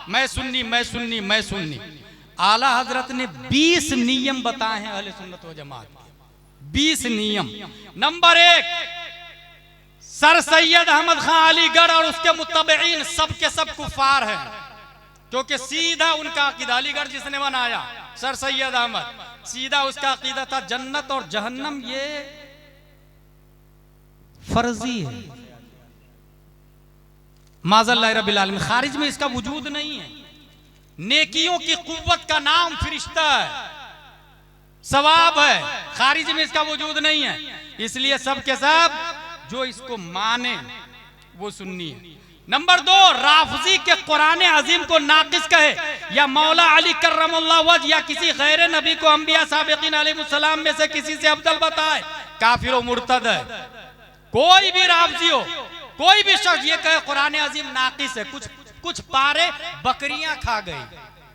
मैं सुन्नी मैं सुन्नी मैं सुन्नी। आला हजरत ने 20 नियम बताए हैं अहले सुन्नत व जमात के, 20 नियम। नंबर 1, सर सैयद अहमद खान अलीगढ़ और उसके मुत्तबईन सब के सब कुफार हैं, क्योंकि सीधा उनका अकीदा, अलीगढ़ जिसने बनाया सर सैयद अहमद, सीधा उसका अकीदा था जन्नत और जहन्नम ये फर्जी है, माज़अल्लाह रब्बिल आलमीन। खारिज में इसका वजूद नहीं है। नेकियों की कुव्वत का नाम फरिश्ता है, सवाब है, खारिज में इसका वजूद नहीं है। इसलिए सब के सब जो इसको माने वो सुन्नी है। नंबर 2, राफजी के कुरान अजीम को नाकिस कहे या मौला अली कर्रमल्लाहु वजह या किसी गैर नबी को अंबिया साबिकीन अलैहिस्सलाम में से किसी से अफजल बताए, काफिर व मुर्तद है। कोई भी राफजी हो, कोई भी शख्स ये कहे कुरान अजीम नाकिस है, कुछ पारे बकरियां खा गई,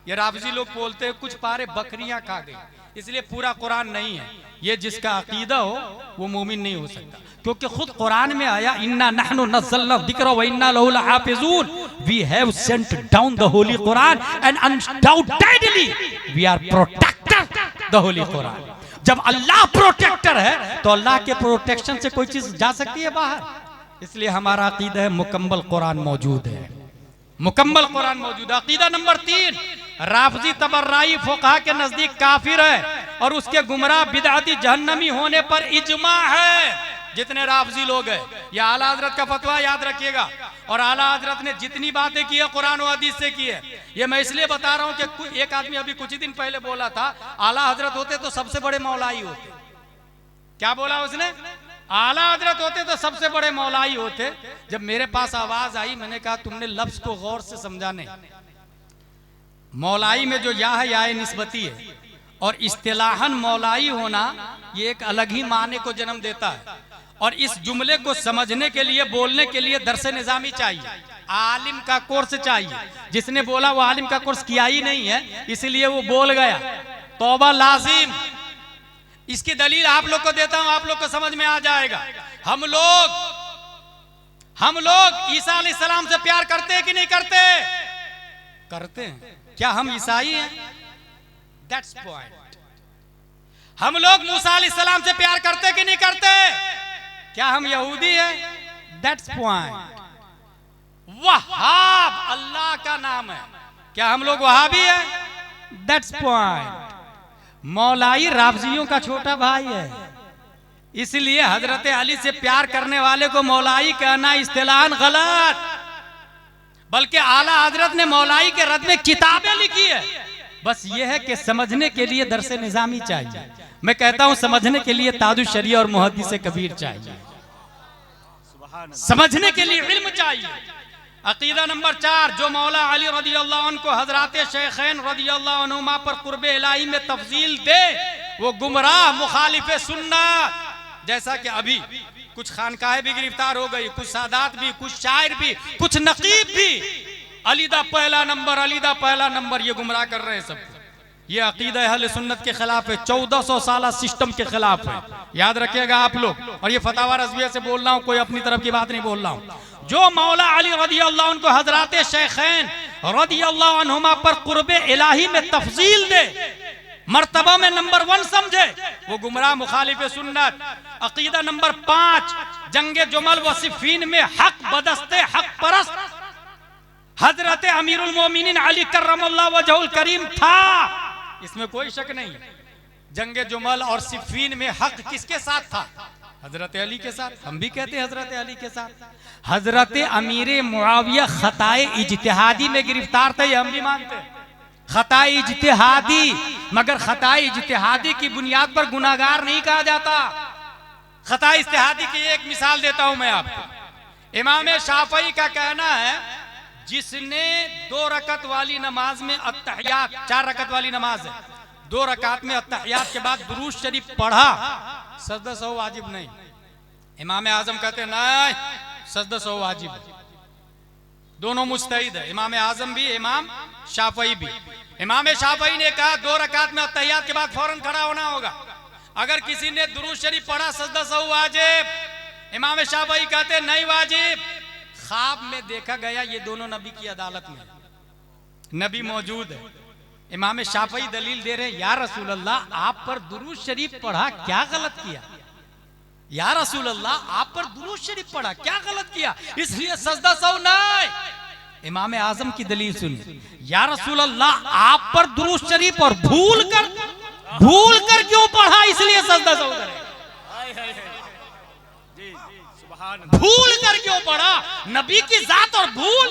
ये राफजी लोग बोलते हैं कुछ पारे बकरियां खा गई, इसलिए पूरा कुरान नहीं है। ये जिसका अकीदा हो वो मोमिन नहीं हो सकता, क्योंकि खुद कुरान में आया इन्ना नहनु नज़्ज़लना ज़िक्र व इन्ना लहु लहाफ़िज़ून, we have sent down the holy Quran and undoubtedly we are protector the holy Quran. जब अल्लाह प्रोटेक्टर है तो अल्लाह के प्रोटेक्शन से कोई चीज जा सकती है बाहर। इसलिए हमारा अकीदा है मुकम्मल कुरान मौजूद है, मुकम्मल कुरान मौजूद है। अकीदा नंबर 3, राफजी तबर्राई फुक़हा के नजदीक काफिर है और उसके गुमराह बिदअती जहन्नमी होने पर इजमा है। जितने राफजी लोग हैं। ये आला हजरत का फतवा याद रखिएगा। और आला हजरत ने जितनी बातें की है कुरान और हदीस से की है। ये मैं इसलिए बता रहा हूं कि एक आदमी अभी कुछ ही दिन पहले बोला था आला हजरत होते तो सबसे बड़े मौलाई होते। क्या बोला उसने? आला हजरत होते तो सबसे बड़े मौलाई होते। जब मेरे पास आवाज आई मैंने कहा तुमने लफ्ज को गौर से समझा नहीं। मौलाई में जो या है या निस्बती है और इस्तिलाहन मौलाई होना ये एक अलग ही माने को जन्म देता है। और इस जुमले को समझने के लिए बोलने के लिए दरसे निजामी चाहिए, आलिम का कोर्स चाहिए। जिसने बोला वो आलिम का कोर्स किया ही नहीं है इसलिए वो बोल गया। तौबा लाजिम। इसकी दलील आप लोग को देता हूं, आप लोग को समझ में आ जाएगा। हम लोग ईसा अलैहिस्सलाम से प्यार करते हैं कि नहीं करते? करते हैं। क्या हम ईसाई हैं? That's point. हम लोग मूसा अलैहिस्सलाम से प्यार करते कि नहीं करते? क्या हम यहूदी हैं? That's point. वहाब अल्लाह का नाम है। क्या हम लोग वहाबी हैं? That's point. मौलाई राफजियों का छोटा भाई है, इसलिए हजरत अली से प्यार करने वाले को मौलाई कहना इस्तिलाहन गलत। बल्कि आला हजरत ने मौलाई के रद में किताबें लिखी है। बस ये है कि समझने के लिए दरसे निजामी चाहिए। मैं कहता हूं समझने के लिए ताजुश शरिया और मुहद्दिस कबीर चाहिए। समझने के लिए इल्म चाहिए। अकीदा नंबर 4, जो मौला अली रदियल्लाहु अन्हु को हजरात शेखैन रदियल्लाहु अन्हुमा पर कुर्बे इलाही में तफजील दे वो गुमराह मुखालिफ सुन्नत। जैसा कि अभी कुछ खानकाहें भी गिरफ्तार हो गई, कुछ सादात भी, कुछ शायर भी, कुछ नकीब भी। अलीदा पहला नंबर, अलीदा पहला नंबर, ये गुमराह कर रहे हैं सब। ये अकीदा अहले सुन्नत के खिलाफ है, 1400 साल सिस्टम के खिलाफ है। याद रखिएगा आप लोग। और ये फतावा रज़विया से बोल रहा हूं, कोई अपनी तरफ की बात नहीं बोल रहा हूं। जो मौला अली रदियल्लाहु अन्हु को हजरात शेखैन रदियल्लाहु अन्हुमा पर कुर्बे इलाही में तफजील दे, मर्तबा में नंबर 1 समझे, वो गुमराह मुखालिफ सुन्नत। अकीदा नंबर 5, जंगे जुमल व सिफ़ीन में हक बदस्ते हक परस्त हजरत अमीरुल मोमिनीन अली कर्रमल्लाहु वजहुल करीम था, इसमें कोई शक नहीं। जंगे जुमल और सिफ़ीन में हक किसके साथ था? हजरत अली के साथ। हम भी कहते हैं हजरत अली के साथ। हजरत अमीर मुआविया खताए इज्तिहादी में गिरफ्तार थे, हम भी मानते हैं खताए इज्तिहादी। मगर खताए इज्तिहादी की बुनियाद पर गुनाहगार नहीं कहा जाता। खताए इज्तिहादी की एक मिसाल देता हूं मैं आपको। इमाम शाफई का कहना है जिसने 2 रकत वाली नमाज में अत्तहियात, 4 रकत वाली नमाज है, 2 रकात में अत्तहियात के बाद दुरूद शरीफ पढ़ा, सजदा सो वाजिब नहीं। इमाम आजम कहते नहीं, सजदा सो वाजिब है। दोनों मुस्तहिद है, इमाम आजम भी, इमाम शाफई भी। इमाम शाफई ने कहा 2 रकात में अत्तहियात के बाद फौरन खड़ा होना होगा। अगर किसी ने दुरूद शरीफ पढ़ा सजदा सो वाजिब। इमाम शाफई कहते नहीं वाजिब। ख्वाब में देखा गया ये दोनों नबी की अदालत में, नबी मौजूद है। इमाम शाफई दलील दे रहे या रसूल अल्लाह आप पर दुरूद शरीफ पढ़ा, क्या गलत किया? या रसूल अल्लाह आप पर दुरूद शरीफ पढ़ा, क्या गलत किया? इसलिए सजदा सौ नहीं। इमाम आजम की दलील सुनिए, या रसूल अल्लाह आप पर दुरूद शरीफ और भूल कर क्यों पढ़ा, इसलिए सजदा सौ करे। भूल कर क्यों पढ़ा? नबी की जात और भूल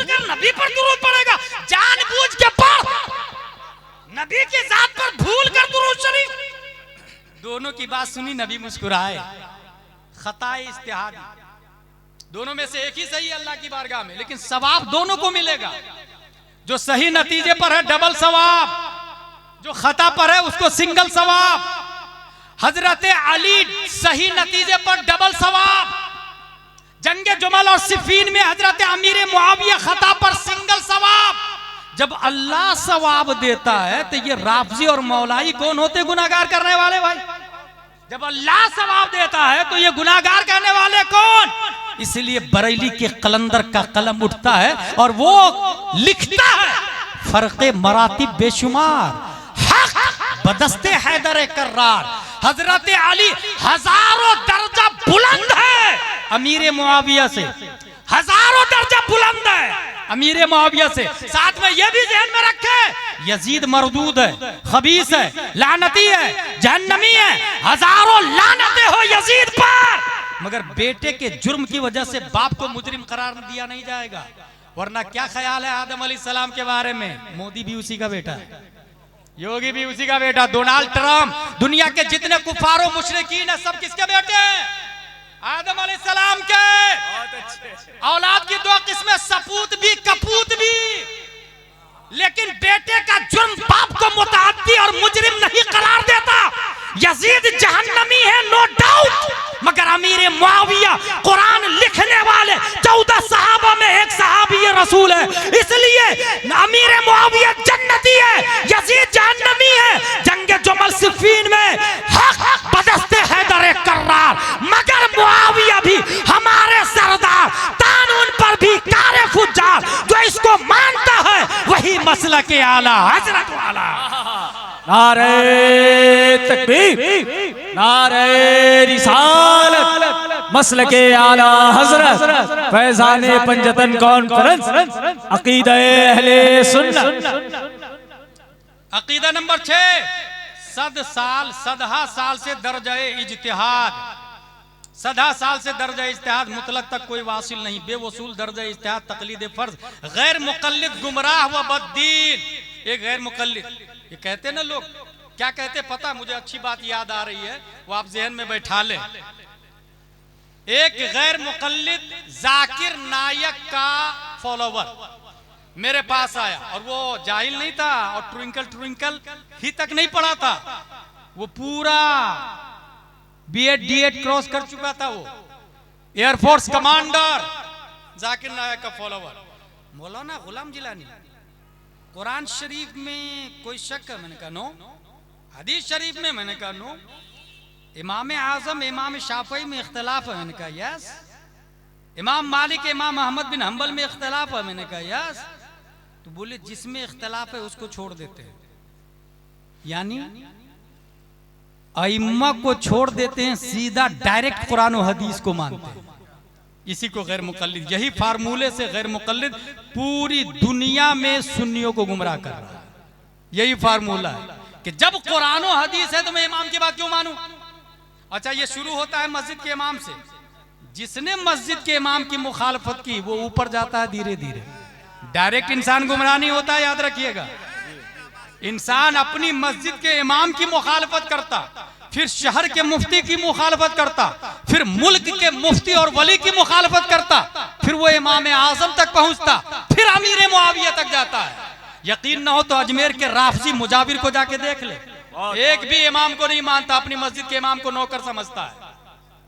कर नबी पर दुरूद पड़ेगा, जानबूझ के पढ़। नबी की जात पर भूल कर दुरूद शरीफ। दोनों की बात सुनी, नबी मुस्कुराए। खताए इज्तिहादी, दोनों में से एक ही सही है अल्लाह की बारगाह में, लेकिन सवाब दोनों को मिलेगा। जो सही नतीजे पर है डबल सवाब, जो खता पर है उसको सिंगल सवाब। हजरत अली सही नतीजे पर डबल सवाब, जंगे जुमल और सिफ़ीन में हजरत अमीर मुआविया खता पर सिंगल सवाब। जब अल्लाह सवाब देता है तो ये राफजी और मौलाई कौन होते गुनाहगार करने वाले? भाई जब अल्लाह सवाब देता है तो ये गुनाहगार करने वाले कौन? इसलिए बरेली के कलंदर का कलम उठता है और वो लिखता है फर्क़े मरातिब बेशुमार, हक बदस्ते हैदर कर्रार। हजरत अली हजारों दर्जा बुलंद है अमीर मुआविया से, हजारों दर्जा बुलंद है अमीर मुआविया से। साथ में यह भी ध्यान में रखे यजीद मरदूद है, खबीस है, लानती है, जहन्नमी है, हजारों लानतें हो यजीद पर, मगर बेटे के जुर्म की वजह से बाप को मुजरिम करार दिया नहीं जाएगा। वरना क्या ख्याल है आदम अलैहिस्सलाम के बारे में? मोदी भी उसी का बेटा है, योगी भी उसी का बेटा, डोनाल्ड ट्रम्प, दुनिया के जितने कुफारो मुशरिकीन है सब किसके बेटे हैं? आदम अलैहिस्सलाम के। औलाद की दो किस्में, सपूत भी कपूत भी, लेकिन बेटे का जुर्म बाप को मुताअद्दी और मुजरिम नहीं करार देता। यजीद जहन्नमी है नो डाउट, मगर अमीर मुआविया कुरान लिखने वाले 14 सहाबा में एक सहाबी रसूल है, इसलिए अमीर मुआविया जन्नती है, यजीद जहन्नमी है। जंग जमल सिफ़ीन में हक बदस्ते हैदर कर्रार, मगर मुआविया भी हमारे सरदार, कानून पर भी कारे फुज्जार, जो इसको मानता है वही मसलक के आला हजरत वाला। नारे तकबीर, नारे रिसालत, मसलके आला हजरत, फैजाने पंजतन कॉन्फ्रेंस, अकीदा अहले सुन्नत। अकीदा नंबर 6, सदहा साल से दर्जाए इज्तिहाद, सदा साल से दर्जा इज्तिहाद मुतलक तक कोई वासिल नहीं, बेवसूल दर्जा इज्तिहाद तकलीद फर्ज, गैर मुकल्लिद गुमराह व बद्दीन। एक गैर मुकल्लिद, ये कहते ना लोग, क्या कहते पता, मुझे अच्छी बात याद आ रही है, वो आप जहन में बैठा ले। एक गैर मुकल्लिद जाकिर नायक का फॉलोवर मेरे पास आया, और वो जाहिल नहीं था और ट्विंकल ट्विंकल ही तक नहीं पढ़ा था, वो पूरा B.Ed D.Ed क्रॉस कर चुका था, वो एयरफोर्स कमांडर जाकिर नायक का फॉलोवर। मौलाना गुलाम जिलानी, कुरान शरीफ में कोई शक है? मैंने कहा नो। हदीस शरीफ में? मैंने कहा नो। इमाम आजम इमाम शाफई में इख्तलाफ है? मैंने कहा यस। इमाम मालिक इमाम अहमद बिन हंबल में इख्तलाफ है? मैंने कहा यस। तो बोले जिसमें इख्तलाफ है उसको छोड़ देते हैं, यानी अइम्मा को छोड़ देते हैं, सीधा डायरेक्ट कुरान और हदीस को मानते हैं। इसी को गैर मुकल्लिद, यही फार्मूले से गैर मुकल्लिद पूरी दुनिया में सुन्नियों को गुमराह कर रहा है। यही फार्मूला है कि जब कुरान और हदीस है तो मैं इमाम की बात क्यों मानूं? अच्छा, ये शुरू होता है मस्जिद के इमाम से। जिसने मस्जिद के इमाम की मुखालफत की वो ऊपर जाता है धीरे धीरे। डायरेक्ट इंसान गुमराह नहीं होता, याद रखिएगा। इंसान अपनी मस्जिद के इमाम की मुखालफत करता, फिर शहर के मुफ्ती की मुखालफत करता, फिर मुल्क के मुफ्ती और वली की मुखालफत करता, फिर वो इमाम आजम तक पहुंचता, फिर अमीर मुआविया तक जाता है। यकीन ना हो तो अजमेर के राफजी मुजाविर को जाके देख ले, एक भी इमाम को नहीं मानता, अपनी मस्जिद के इमाम को नौकर समझता है,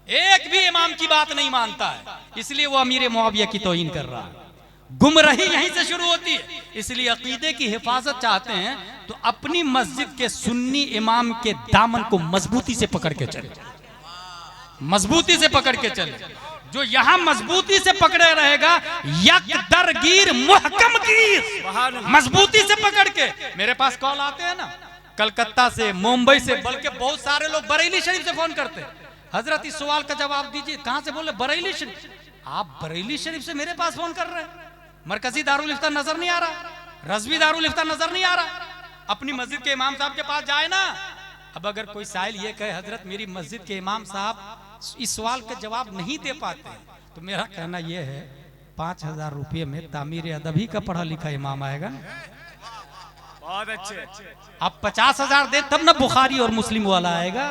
एक भी इमाम की बात नहीं मानता है, इसलिए वो अमीर मुआविया की तौहीन कर रहा है। गुमराही यहीं से शुरू होती है। इसलिए अकीदे की हिफाजत चाहते हैं तो अपनी मस्जिद के सुन्नी इमाम के दामन को मजबूती से पकड़ के चले, मजबूती से पकड़ के चले। जो यहां मजबूती से पकड़े रहेगा, यकदरगीर मुहकम गिर, मजबूती से पकड़ के। मेरे पास कॉल आते हैं ना कलकत्ता से, मुंबई से, बल्कि बहुत सारे लोग बरेली शरीफ से फोन करते हैं, हजरत इस सवाल का जवाब दीजिए। कहां से बोले? बरेली शरीफ। आप बरेली शरीफ से मेरे पास फोन कर रहे हैं? मरकजी दारुल इफ्ता नजर नहीं आ रहा, रजवी दारुल इफ्ता नजर नहीं आ रहा। अपनी मस्जिद के इमाम साहब के पास जाए ना। अब अगर कोई साइल ये कहे हजरत मेरी मस्जिद के इमाम साहब इस सवाल का जवाब नहीं दे पाते, तो मेरा कहना यह है 5000 रुपये में तामीर अदबी का पढ़ा लिखा इमाम आएगा ना। बहुत अच्छे। आप 50,000 दे तब ना बुखारी और मुस्लिम वाला आएगा।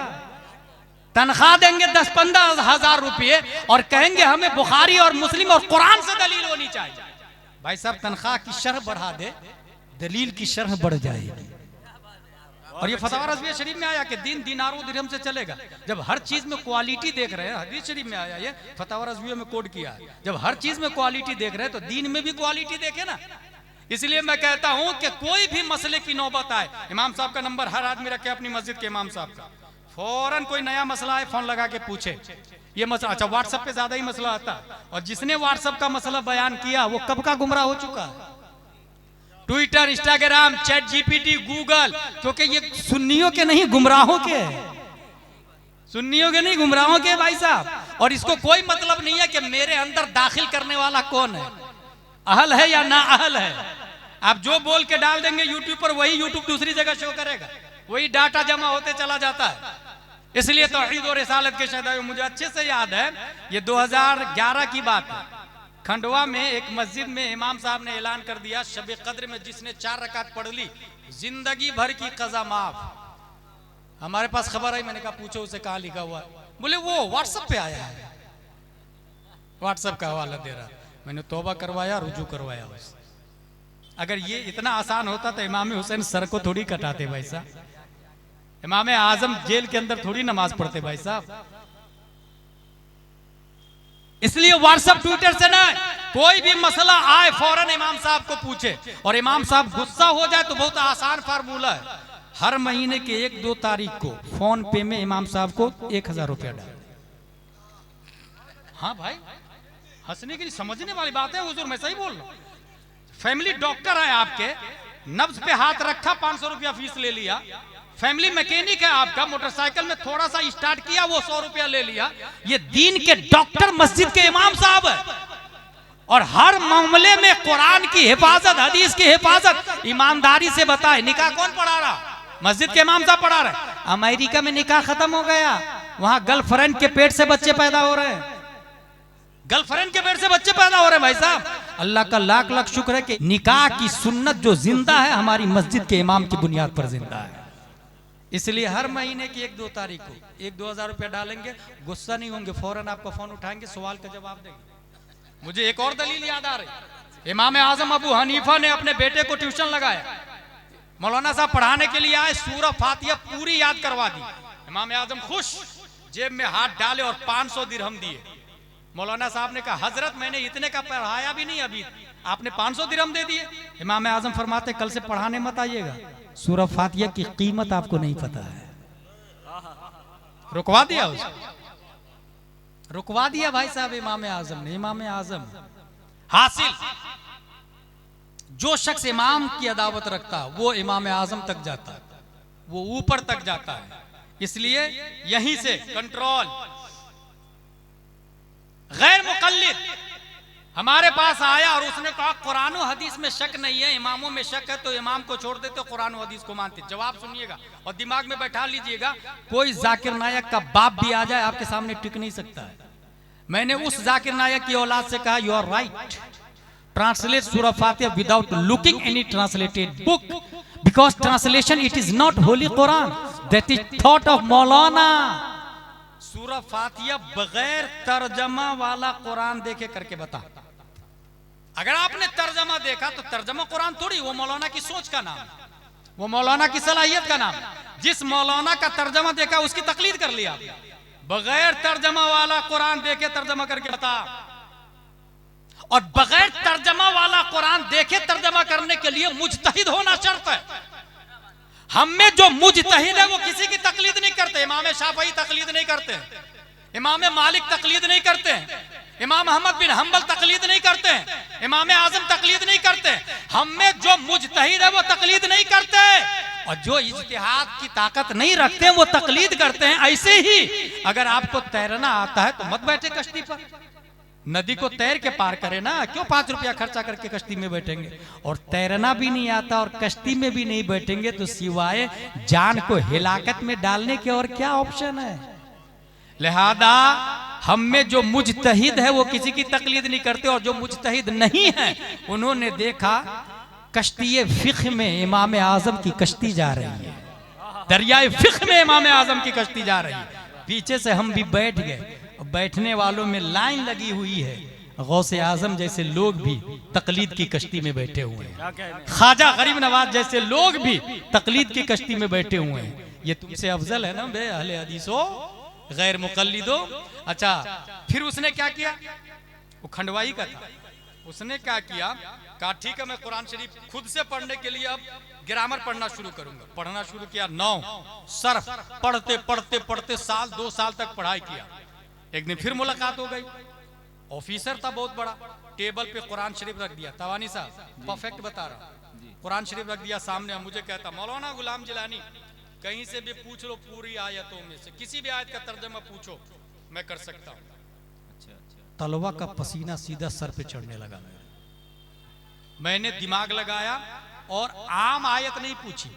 तनख्वाह देंगे 10-15 हजार रुपये और कहेंगे हमें बुखारी और मुस्लिम और कुरान से दलील होनी चाहिए। भाई साहब, तनख्वाह की शरह बढ़ा दे, दलील की शरह बढ़ जाएगी। और ये फतवा रज़विया शरीफ में आया कि दीन दीनारों दिरहम से चलेगा। जब हर चीज में क्वालिटी देख रहे हैं, हदीस शरीफ में आया, ये फतवा रज़विया में कोड किया, जब हर चीज में क्वालिटी देख रहे हैं तो दीन में भी क्वालिटी देखे ना। इसलिए मैं कहता हूं कि कोई भी मसले की नौबत आए, इमाम साहब का नंबर हर आदमी रखे अपनी मस्जिद के इमाम साहब का, फौरन कोई नया मसला है फोन लगा के पूछे ये मसला। अच्छा, व्हाट्सएप पे ज्यादा ही मसला आता, और जिसने व्हाट्सएप का मसला बयान किया वो कब का गुमराह हो चुका है। Twitter, Instagram, chat GPT, Google, क्योंकि ये सुन्नियों के नहीं गुमराहों के, सुन्नियों के नहीं गुमराहों के भाई साहब। और इसको कोई मतलब नहीं है कि मेरे अंदर दाखिल करने वाला कौन है, अहल है या ना अहल है। आप जो बोल के डाल देंगे यूट्यूब पर, वही यूट्यूब दूसरी जगह शो करेगा, वही डाटा जमा होते चला जाता है। इसलिए तौहीद और रिसालत के शहदाई, मुझे अच्छे से याद है, ये 2011 की बात है। खंडवा में एक मस्जिद में इमाम साहब ने ऐलान कर दिया, शब कद्र में जिसने 4 रकात पढ़ ली जिंदगी भर की कज़ा माफ। हमारे पास खबर आई, मैंने कहा पूछो उसे कहाँ लिखा हुआ है। बोले वो व्हाट्सएप पे आया है, व्हाट्सएप का हवाला दे रहा। मैंने तौबा करवाया, रुजू करवाया उससे। अगर ये इतना आसान होता तो इमाम हुसैन सर को थोड़ी कटाते भाई साहब, इमाम आजम जेल के अंदर थोड़ी नमाज पढ़ते भाई साहब। इसलिए व्हाट्सएप ट्विटर से ना कोई भी मसला आए फौरन इमाम साहब को पूछे, और इमाम साहब गुस्सा हो जाए तो बहुत आसान फार्मूला है, हर महीने के 1-2 तारीख को फोन पे में इमाम साहब को 1000 रुपया डाल। हाँ भाई, हंसने के लिए समझने वाली बात है हुजूर, मैं सही बोल रहा हूं। फैमिली डॉक्टर है आपके, नब्ज पे हाथ रखा, 500 रुपया फीस ले लिया। फैमिली मैकेनिक है आपका, मोटरसाइकिल में थोड़ा सा स्टार्ट किया, वो 100 रुपया ले लिया। ये दीन के डॉक्टर मस्जिद के इमाम साहब है, और हर मामले में कुरान की हिफाजत, हदीस की हिफाजत ईमानदारी से बताए। निकाह कौन पढ़ा रहा? मस्जिद के इमाम साहब पढ़ा रहे। अमेरिका में निकाह खत्म हो गया, वहां गर्लफ्रेंड के पेट से बच्चे पैदा हो रहे हैं, गर्लफ्रेंड के पेट से बच्चे पैदा हो रहे हैं भाई साहब। अल्लाह का लाख लाख शुक्र है कि निकाह की सुन्नत जो जिंदा है हमारी मस्जिद के इमाम की बुनियाद पर जिंदा है। इसलिए हर महीने की 1-2 तारीख को 1-2000 रुपया डालेंगे, गुस्सा नहीं होंगे, फौरन आपका फोन उठाएंगे, सवाल का जवाब देंगे। मुझे एक और दलील याद आ रही, इमाम आजम अबू हनीफा ने अपने बेटे को ट्यूशन लगाया। मौलाना साहब पढ़ाने के लिए आए, सूरह फातिहा पूरी याद करवा दी। इमाम आजम खुश, जेब में हाथ डाले और 500 दिरहम दिए। मौलाना साहब ने कहा हजरत मैंने इतने का पढ़ाया भी नहीं अभी, आपने 500 दिरहम दे दिए। इमाम आजम फरमाते कल से पढ़ाने मत आइएगा, सूरह फातिहा की कीमत आपको नहीं पता है। रुकवा दिया उसको, रुकवा दिया भाई साहब इमाम आजम ने। इमाम आजम हासिल, जो शख्स इमाम की अदावत रखता वो इमाम आजम तक जाता, वो ऊपर तक जाता है। इसलिए यहीं से कंट्रोल। गैर मुकल्लिद हमारे पास आया और उसने कहा कुरान और हदीस में शक नहीं है, इमामों में शक है, तो इमाम को छोड़ देते, कुरान और हदीस को मानते। जवाब सुनिएगा और दिमाग में बैठा लीजिएगा, कोई जाकिर नायक का बाप भी आ जाए आपके सामने टिक नहीं सकता है। मैंने उस जाकिर नायक की औलाद से कहा यू आर राइट, ट्रांसलेट सूरह फातिहा without looking any translated book, because translation it is not holy Quran, that is thought of मौलाना। सूरह फातिहा बगैर तर्जमा वाला कुरान देखे करके बता। अगर आपने तर्जमा देखा तो तर्जमा कुरान थोड़ी, वो मौलाना की सोच का नाम, वो मौलाना की सलाहियत का नाम। जिस मौलाना का तर्जमा देखा उसकी तकलीद कर लिया। बगैर तर्जमा वाला कुरान देखे तर्जमा करके बता, और बगैर तर्जमा वाला कुरान देखे तर्जमा करने के लिए मुजतहिद होना शर्त है। हम में जो मुजतहिद है वो किसी की तकलीद नहीं करते। इमाम शाफई तकलीद नहीं करते, इमाम मालिक तकलीद नहीं करते, इमाम अहमद बिन हंबल तकलीद नहीं करते, इमाम आजम तकलीद नहीं करते। हम में जो मुजतहिद है वो तकलीद नहीं करते, और जो इज्तिहाद की ताकत नहीं रखते वो तकलीद करते हैं। ऐसे ही अगर आपको तैरना आता है तो मत बैठे कश्ती पर, नदी को तैर के पार करे ना, क्यों 5 रुपया खर्चा करके कश्ती में बैठेंगे। और तैरना भी नहीं आता और कश्ती में भी नहीं बैठेंगे तो सिवाय जान को हिलाकत में डालने के और क्या ऑप्शन है। लिहाजा हम में जो मुजतहिद है वो किसी की तकलीद नहीं करते, और जो मुजतहिद नहीं है उन्होंने देखा कश्ती फिक्र में इमाम आजम की कश्ती जा रही है, दरियाए फिक्र में इमाम आजम की कश्ती जा रही है। पीछे से हम भी बैठ गए, बैठने वालों में लाइन लगी हुई है, गौसे आजम जैसे लोग भी तकलीद की कश्ती में बैठे हुए हैं, ख्वाजा गरीब नवाज जैसे लोग भी तकलीद की कश्ती में बैठे हुए हैं। ये तुमसे अफजल है ना बे अहले हदीसो गैर मुकल्लिदो। अच्छा, फिर उसने क्या किया, वो खंडवाई का था, उसने क्या किया, कहा ठीक है मैं कुरान शरीफ खुद से पढ़ने के लिए अब ग्रामर पढ़ना शुरू करूंगा। पढ़ना शुरू किया, 9 सर्फ पढ़ते पढ़ते पढ़ते साल 2 साल तक पढ़ाई किया। एक दिन फिर मुलाकात हो गई, ऑफिसर था बहुत बड़ा, टेबल पे कुरान शरीफ रख दिया। तवानी साहब परफेक्ट बता रहा, कुरान शरीफ रख दिया सामने। मुझे कहता मौलाना गुलाम जिलानी कहीं से भी पूछ लो, पूरी आयतों में से किसी भी आयत का तर्जमा पूछो, मैं कर सकता हूँ। तलवा का पसीना सीधा सर पे चढ़ने लगा। मैंने दिमाग लगाया और आम आयत नहीं पूछी।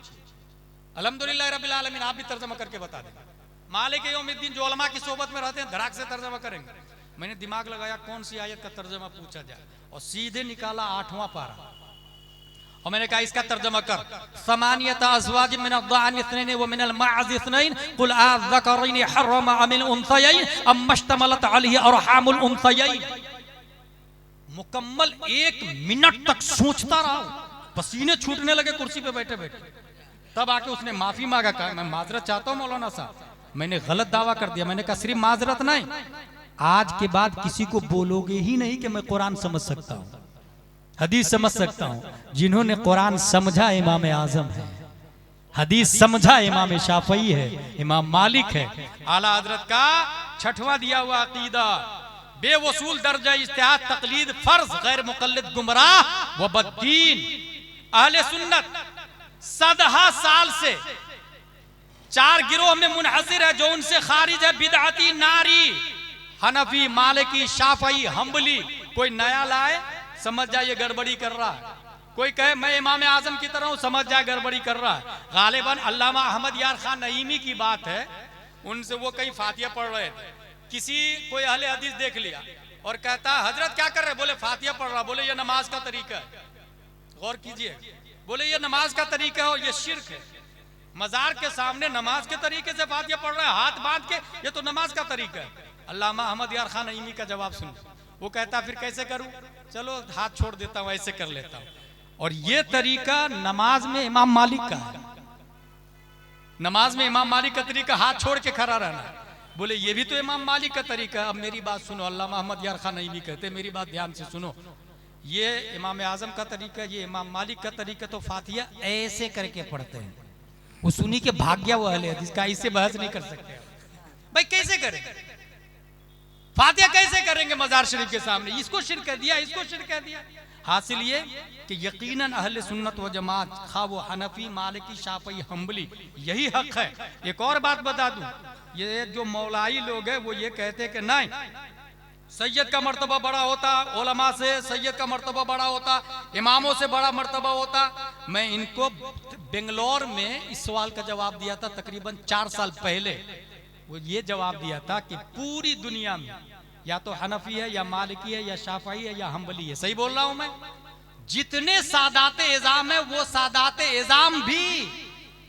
अल्हम्दुलिल्लाह रब्बिल आलमीन, आप भी तर्जमा करके बता दें। मालिक यौमिद्दीन जो उलमा की सोबत में रहते हैं धड़ाक से तर्जमा करेंगे। मैंने दिमाग लगाया कौन सी आयत का तर्जमा पूछा जाए, और सीधे निकाला 8वां पारा, और मैंने कहा इसका तर्जमा कर। समानियता अज़वाज मिन अज़्ज़ान इस्नैन व मिनल माअज़ इस्नैन कुल अज़्ज़करैन हर्रम अमिल उन्सयैन अम्मा इश्तमलत अलैहि अरहामुल उन्सयैन। मुकम्मल 1 मिनट तक सोचता रहा, पसीने छूटने लगे कुर्सी पे बैठे बैठे। तब आके उसने माफी मांगा, कहा मैं माजरत चाहता हूं मौलाना साहब, मैंने गलत दावा कर दिया। मैंने कहा सिर्फ माजरत नहीं, आज के बाद किसी को बोलोगे ही नहीं कि मैं कुरान समझ सकता हूं, हदीस समझ सकता हूं। जिन्होंने कुरान समझा इमाम आजम है, हदीस समझा इमाम शाफई है, इमाम मालिक है। आला हजरत का 6वां दिया हुआ अकीदा, बेवसूल दर्जा इज्तिहाद तकलीद फर्ज गैर मुकल्लिद गुमराह व बद्दीन। अहले सुन्नत सदहा साल से 4 गिरोह में मुनहसिर है जो उनसे खारिज है। बिदअती, नारी, हनफी, मालिकी, शाफई, हम्बली। कोई नया लाए समझ जाए ये गड़बड़ी कर रहा है, कोई कहे मैं इमाम आजम की तरह हूं समझ जाए गड़बड़ी कर रहा है। गालिबन अल्लामा अहमद यार खान नईमी की बात है, उनसे वो कहीं फातिहा पढ़ रहे थे, किसी कोई अहले हदीस देख लिया और कहता हजरत क्या कर रहे, बोले फातिहा पढ़ रहा, बोले ये नमाज का तरीका है। गौर कीजिए, बोले ये नमाज का तरीका है और ये शिर्क है। मजार के सामने नमाज के तरीके से फातिहा पढ़ रहा है हाथ बांध के, ये तो नमाज का तरीका है। अल्लामा अहमद यार खान नईमी का जवाब सुन, वो कहता फिर कैसे करूं, चलो हाथ छोड़ देता हूं, ऐसे कर लेता हूं। और ये तरीका नमाज में इमाम मालिक का है, नमाज में इमाम मालिक का तरीका हाथ छोड़ के खड़ा रहना है। बोले ये भी तो इमाम मालिक का तरीका है। अब मेरी बात सुनो, अल्लामा अहमद यार खान नईमी कहते मेरी बात ध्यान से सुनो, ये इमाम आजम का तरीका, ये इमाम मालिक का तरीका, तो फातिहा ऐसे करके पढ़ते हैं। वो सुनी के भाग गया वो अहले हदीस का, इससे बहस नहीं कर सकते भाई, कैसे करेंगे फातिहा, कैसे करेंगे मजार शरीफ के सामने, इसको शिर्क कह दिया, इसको शिर्क कह दिया। हासिल ये कि यकीनन अहले सुन्नत व जमात, खा वो हनफी, मालिकी, शाफई, हम्बली, यही हक है। एक और बात बता दूं, ये जो मौलाई लोग हैं वो ये कहते हैं कि नहीं सैयद का मर्तबा बड़ा होता, उलमा से सैयद का मर्तबा बड़ा होता, इमामों से बड़ा मर्तबा होता। मैं इनको बेंगलोर में इस सवाल का जवाब दिया था तकरीबन 4 साल पहले। वो ये जवाब दिया था कि पूरी दुनिया में या तो हनफी है या मालिकी है या शाफई है या हम्बली है, सही बोल रहा हूं मैं, जितने सादाते इज़ाम है वो सादाते इज़ाम भी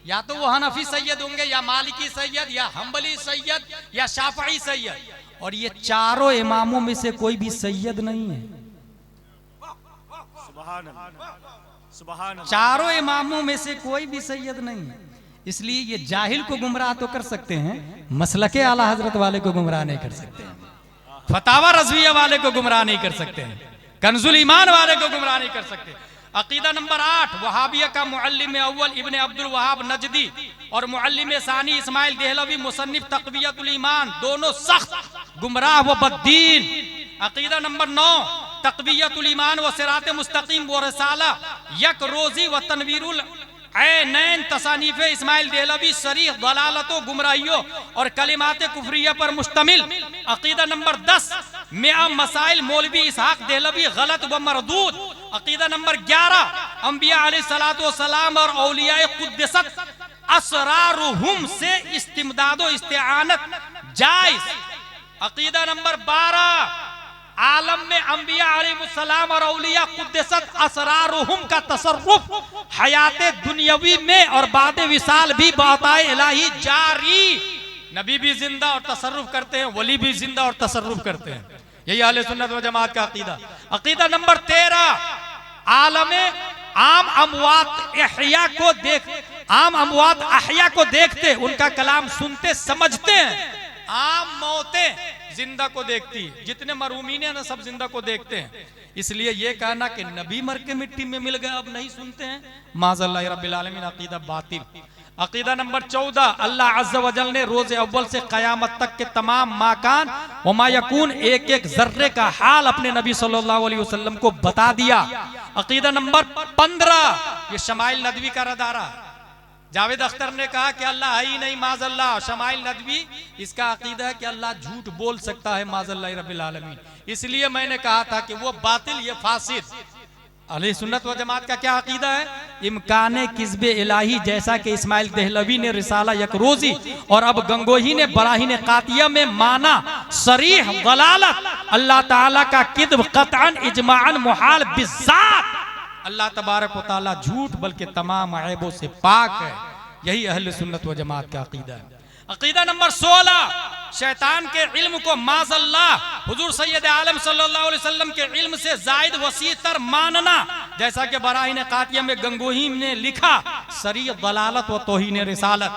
या तो वो हनफी सैयद होंगे या मालिकी सैयद या हम्बली सैयद या शाफई सैयद, और ये चारों इमामों में से कोई भी सैयद नहीं है। सुभान अल्लाह, सुभान अल्लाह। चारों इमामों में से कोई भी सैयद नहीं है। इसलिए ये जाहिल को गुमराह तो कर सकते हैं, मसलके आला हजरत वाले को गुमराह नहीं कर सकते हैं, फतावा रज़विया वाले को गुमराह नहीं कर सकते हैं, कंजुल ईमान वाले को गुमराह नहीं कर सकते। अकीदा नंबर 8, वहाबिया का मुअल्लिम अव्वल इब्ने अब्दुल वहाब नजदी और मुअल्लिम सानी इस्माइल देहलवी मुसन्निफ तक़वियतुल ईमान, दोनों सख्त गुमराह व बद्दीन। अकीदा नंबर 9, तक़वियतुल ईमान व सिरात मुस्तकीम व रिसाला यक रोजी व तनवीरुल ऐनैन तसानीफ इस्माइल देहलवी सरीह दलालतो गुमराहियों और कलिमात कुफरिया पर मुश्तमिल। अकीदा नंबर 10, मिया मसाइल मौलवी इसहाक देहलवी गलत व मरदूद। अकीदा नंबर 11, अंबिया अलैहिस्सलातु वस्सलाम और औलियाए कुद्दसत असरारुहुम से इस्तिमदादो इस्तिआनत जायज। अकीदा नंबर 12, आलम में अंबिया अलैहिस्सलाम और औलिया कुद्दसत असरारुहुम का तसर्रुफ हयाते दुनियावी में और बाद विसाल भी बाताए इलाही जारी। नबी भी जिंदा और तसर्रुफ करते हैं, वली भी जिंदा और तसर्रुफ करते हैं, यही अहले सुन्नत व जमात का अकीदा। अकीदा नंबर 13, आम अमवात अहया को देखते, उनका कलाम सुनते समझते हैं। आम मौतें जिंदा को देखती है, जितने मरहूमीन है ना सब जिंदा को देखते हैं। इसलिए ये कहना कि नबी मर के मिट्टी में मिल गए अब नहीं सुनते हैं, माज़अल्लाह रब्बिल आलमीन, अकीदा बातिल। अकीदा नंबर 14, अल्लाह अज़्ज़ व जल ने रोज़े अव्वल से क़यामत तक के तमाम माकान व मा यकून एक एक जर्रे का हाल अपने नबी सल्लल्लाहु अलैहि वसल्लम को बता दिया। अकीदा नंबर 15, ये शमाइल नदवी का रदारा। जावेद अख्तर ने कहा कि अल्लाह है ही नहीं, माज़अल्लाह। शमाइल नदवी इसका अकीदा है कि अल्लाह झूठ बोल सकता है, माज़अल्लाह रब्बिल आलमीन। इसलिए मैंने कहा था कि वो बातिल, ये फासिद। अहले सुन्नत व जमात का क्या अकीदा है? इम्कान किस्बे इलाही, जैसा कि इस्माइल देहलवी ने रिसाला यकरोजी और अब गंगोही ने बराहीन कातिया में माना सरीह दलालत, अल्लाह ताला का किद्ब कतअन इजमाअन मुहाल बिज़ात। अल्लाह तबारक व तआला झूठ बल्कि तमाम ऐबों से पाक है। यही अहले सुन्नत व जमात का अकीदा है। अकीदा नंबर 16, शैतान के इल्म को माज़अल्लाह हुजूर सैयद आलम सल्लल्लाहु अलैहि वसल्लम के इल्म से जायद वसी तर मानना, जैसा कि बराहीन कातिया में गंगोही ने लिखा सरी दलालत व तौहीन रिसालत।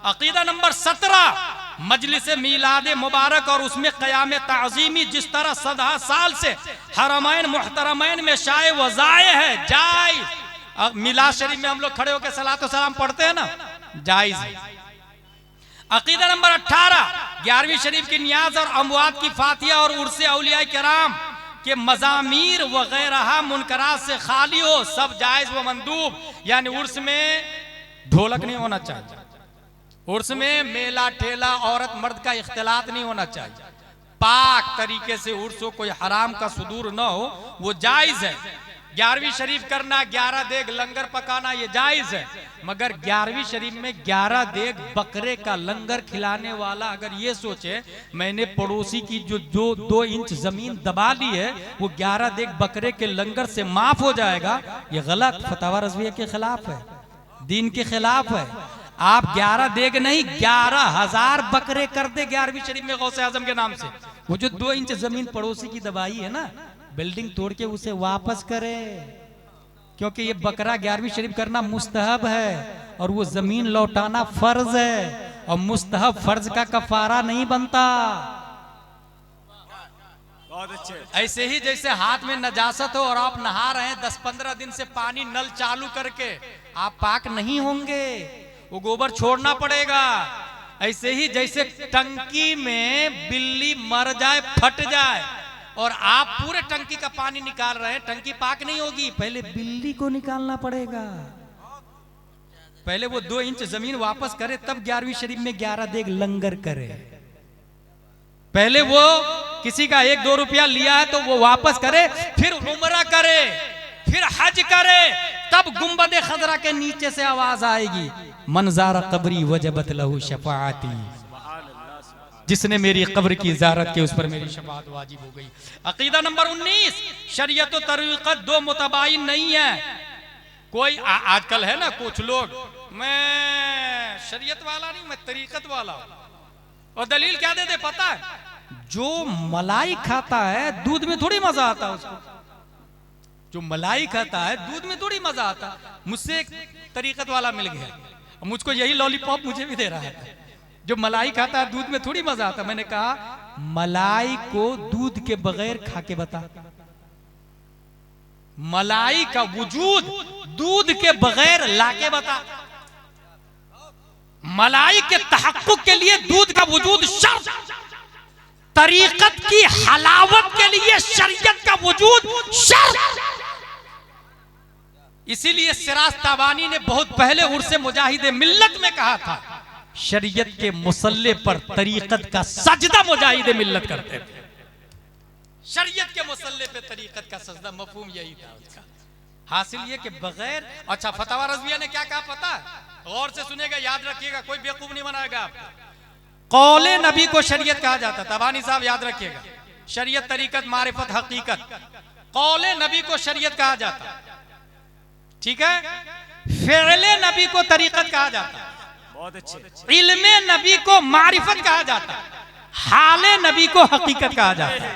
अकीदा नंबर 17, मजलिस मीलाद मुबारक और उसमें क़याम ताज़ीमी जिस तरह सदा साल से हरमैन मुहतरमैन में शाये व ज़ाये है, जायज़। मिलाद शरीफ में हम लोग खड़े होकर सलातो सलाम पढ़ते हैं ना, जायज़ है। अकीदा नंबर 18, 11वीं शरीफ की नियाज और अमवात की फातिया और उर्से औलिया किराम के मजामीर वगैरह मुनकरात से खाली हो, सब जायज व मंदूब। यानी उर्स में ढोलक नहीं होना चाहिए, उर्स में मेला ठेला औरत मर्द का इख्तिलात नहीं होना चाहिए, पाक तरीके से उर्स हो, कोई हराम का सुदूर न हो, वो जायज है। 11वीं शरीफ करना, 11 देग लंगर पकाना, ये जायज है। मगर 11वीं शरीफ में 11 देग बकरे का लंगर खिलाने वाला अगर ये सोचे मैंने पड़ोसी की जो 2 इंच जमीन दबा ली है वो 11 देग बकरे के लंगर से माफ हो जाएगा, ये गलत फतवा रज़विया के खिलाफ है, दीन के खिलाफ है। आप 11 देग नहीं 11,000 बकरे कर दे 11वीं शरीफ में गौसे आजम के नाम से। वो जो 2 इंच जमीन पड़ोसी की दबाई है ना, बिल्डिंग तोड़ के उसे वापस करे, क्योंकि ये बकरा 11वीं शरीफ करना मुस्तहब है और वो जमीन लौटाना फर्ज है, और मुस्तहब फर्ज का कफारा नहीं बनता। बहुत अच्छे। ऐसे ही जैसे हाथ में नजासत हो और आप नहा रहे हैं 10-15 दिन से पानी नल चालू करके, आप पाक नहीं होंगे, वो गोबर छोड़ना पड़ेगा। ऐसे ही जैसे टंकी में बिल्ली मर जाए फट जाए और आप पूरे टंकी का पानी निकाल रहे हैं, टंकी पाक नहीं होगी, पहले बिल्ली को निकालना पड़ेगा, पहले वो 2 इंच जमीन वापस करे तब 11वीं शरीफ में 11 देग लंगर करे। पहले वो किसी का 1-2 रुपया लिया है तो वो वापस करे, फिर उम्रा करे, फिर हज करे, तब गुंबद खजरा के नीचे से आवाज आएगी, मनजारा कब्री वजबत लहू शफाअती, जिसने मेरी कब्र की ज़ियारत की उस पर मेरी शफाअत वाजिब हो गई। अकीदा नंबर 19, शरीयत और तरीक़त 2 मुतबाइन नहीं है। कोई आजकल है ना कुछ लोग, मैं शरीयत वाला नहीं, मैं तरीक़त वाला हूं, और दलील क्या दे दे पता है? जो मलाई खाता है दूध में थोड़ी मजा आता है उसको, जो मलाई खाता है दूध में थोड़ी मजा आता। मुझसे एक तरीक़त वाला मिल गया, मुझको यही लॉलीपॉप मुझे भी दे रहा है, जो मलाई खाता है दूध में थोड़ी मजा आता। मैंने कहा मलाई को दूध के बगैर खा के बता, मलाई का वजूद दूध के बगैर लाके बता। मलाई के तहक्कुक के लिए दूध का वजूद शर्त, तरीक़त की हलावत के लिए शरीयत का वजूद शर्त। इसीलिए सिराज ताबानी ने बहुत पहले उर्से मुजाहिदे मिल्लत में कहा था, शरीयत के मुसल्ले पर तरीक़त का सजदा मुजाहिदे मिल्लत करते थे। शरीयत के मुसल्ले पे तरीक़त का सजदा, मफहूम यही था उसका। हासिल ये कि बगैर, अच्छा फतवा रज़विया ने क्या कहा पता है? गौर से सुनेगा, याद रखिएगा, कोई बेवकूफ नहीं बनाएगा आपको। कौले नबी को शरीयत कहा जाता, तबानी साहब याद रखिएगा, शरीयत तरीक़त मारिफत हकीकत, कौले नबी को शरीयत कहा जाता, ठीक है। फ़िअले नबी को तरीक़त कहा जाता, बहुत अच्छे। इल्मे नबी को मारिफत कहा जाता, हाले नबी को हकीकत कहा जाता।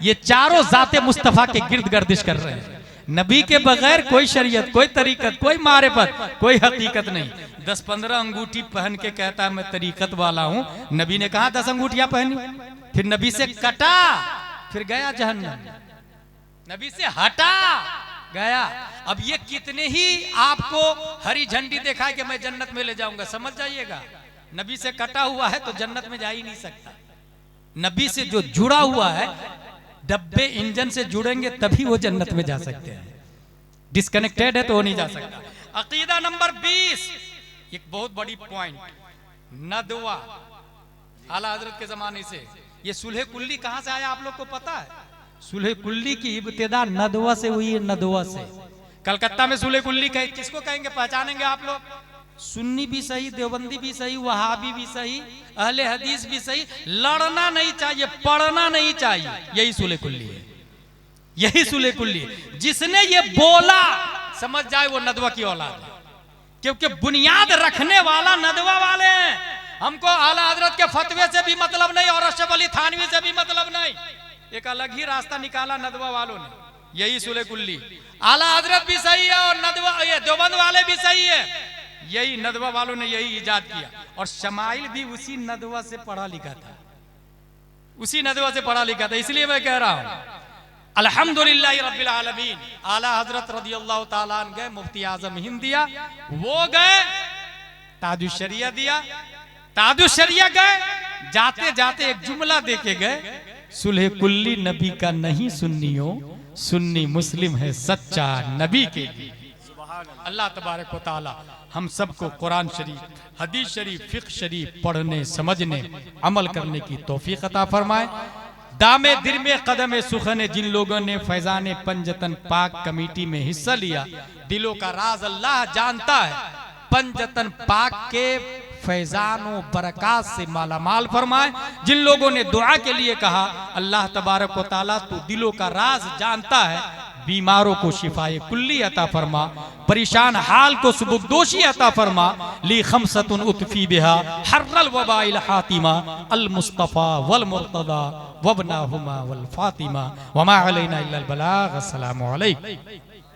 ये चारों जाते मुस्तफा के गिर्द गर्दिश कर रहे हैं। नबी के बगैर कोई शरीयत, कोई तरीक़त, कोई मारिफत, कोई हकीकत नहीं। 10-15 अंगूठी पहन के कहता है मैं तरीक़त वाला हूं। नबी ने कहा 10 अंगूठियां पहनी, फिर नबी से कटा, फिर गया जहन्नम, नबी से हटा गया। अब ये कितने ही आपको हरी झंडी दिखाए कि मैं जन्नत में ले जाऊंगा, समझ जाइएगा नबी से कटा हुआ है तो जन्नत में जा ही नहीं सकता। नबी से जो जुड़ा हुआ है, डब्बे इंजन से जुड़ेंगे तभी वो जन्नत में जा सकते हैं, डिस्कनेक्टेड है तो वो नहीं जा सकता। अकीदा नंबर 20, एक बहुत बड़ी पॉइंट, नदवा आला हजरत के जमाने से। ये सुलह कुल्ली कहां से आया आप लोग को पता है? सुलह कुल्ली की इब्तिदा नदवा से हुई है, नदवा से। कलकत्ता में सूले कुल्ली किसको कहेंगे, पहचानेंगे आप लोग? सुन्नी भी सही, देवबंदी भी सही, वहाबी भी सही, अहले हदीस भी सही। लड़ना नहीं चाहिए, पढ़ना नहीं चाहिए, यही सूले कुल्ली है, यही सूले कुल्ली है। जिसने ये बोला समझ जाए वो नदवा की औलाद है, क्योंकि बुनियाद रखने वाला नदवा वाले हैं। हमको आला हजरत के फतवे से भी मतलब नहीं और अशरफ अली थानवी से भी मतलब नहीं। एक अलग ही रास्ता निकाला नदवा वालों ने, यही सूले कुल्ली। आला हजरत भी सही है और नदवा ये देवबंद वाले भी सही है, यही नदवा वालों ने यही इजाद किया। और शमाइल भी उसी नदवा से पढ़ा लिखा था, उसी नदवा से पढ़ा लिखा था। इसलिए मैं कह रहा हूं अल्हम्दुलिल्लाह रब्बिल आलमीन। आला हजरत रदियल्लाहु ताला अन्हु गए, मुफ्ती आजम हिंद दिया, वो गए ताजुश शरिया दिया, ताजुश शरिया गए, जाते जाते एक जुमला देके गए, सुलह कुल्ली नबी का नहीं सुन्नियों, सुन्नी मुस्लिम है सच्चा नबी के लिए। अल्लाह तबारक व तआला हम सबको कुरान शरीफ, हदीस शरीफ, फिक्र शरीफ पढ़ने, समझने, अमल करने की तौफीक अता फरमाए। दामे दिरमे कदम सुखने जिन लोगों ने फैजान पंजतन पाक कमेटी में हिस्सा लिया, दिलों का राज अल्लाह जानता है। पंजतन पाक के फैजानों बरकत से मालामाल फरमाए। जिन लोगों ने दुआ के लिए कहा, अल्लाह तबारक व तआला तू दिलों का राज जानता है, बीमारों को शिफाए कुल्ली अता फरमा, परेशान हाल को सुबुकदोशी अता फरमा। ली खमसतुन उतफी बिहा हर्रल वबाइल हातिमा अल मुस्तफा वल मुर्तदा वबनाहुमा वल फातिमा वमा अलैना इल्लल बलाग। अस्सलामु अलैकुम।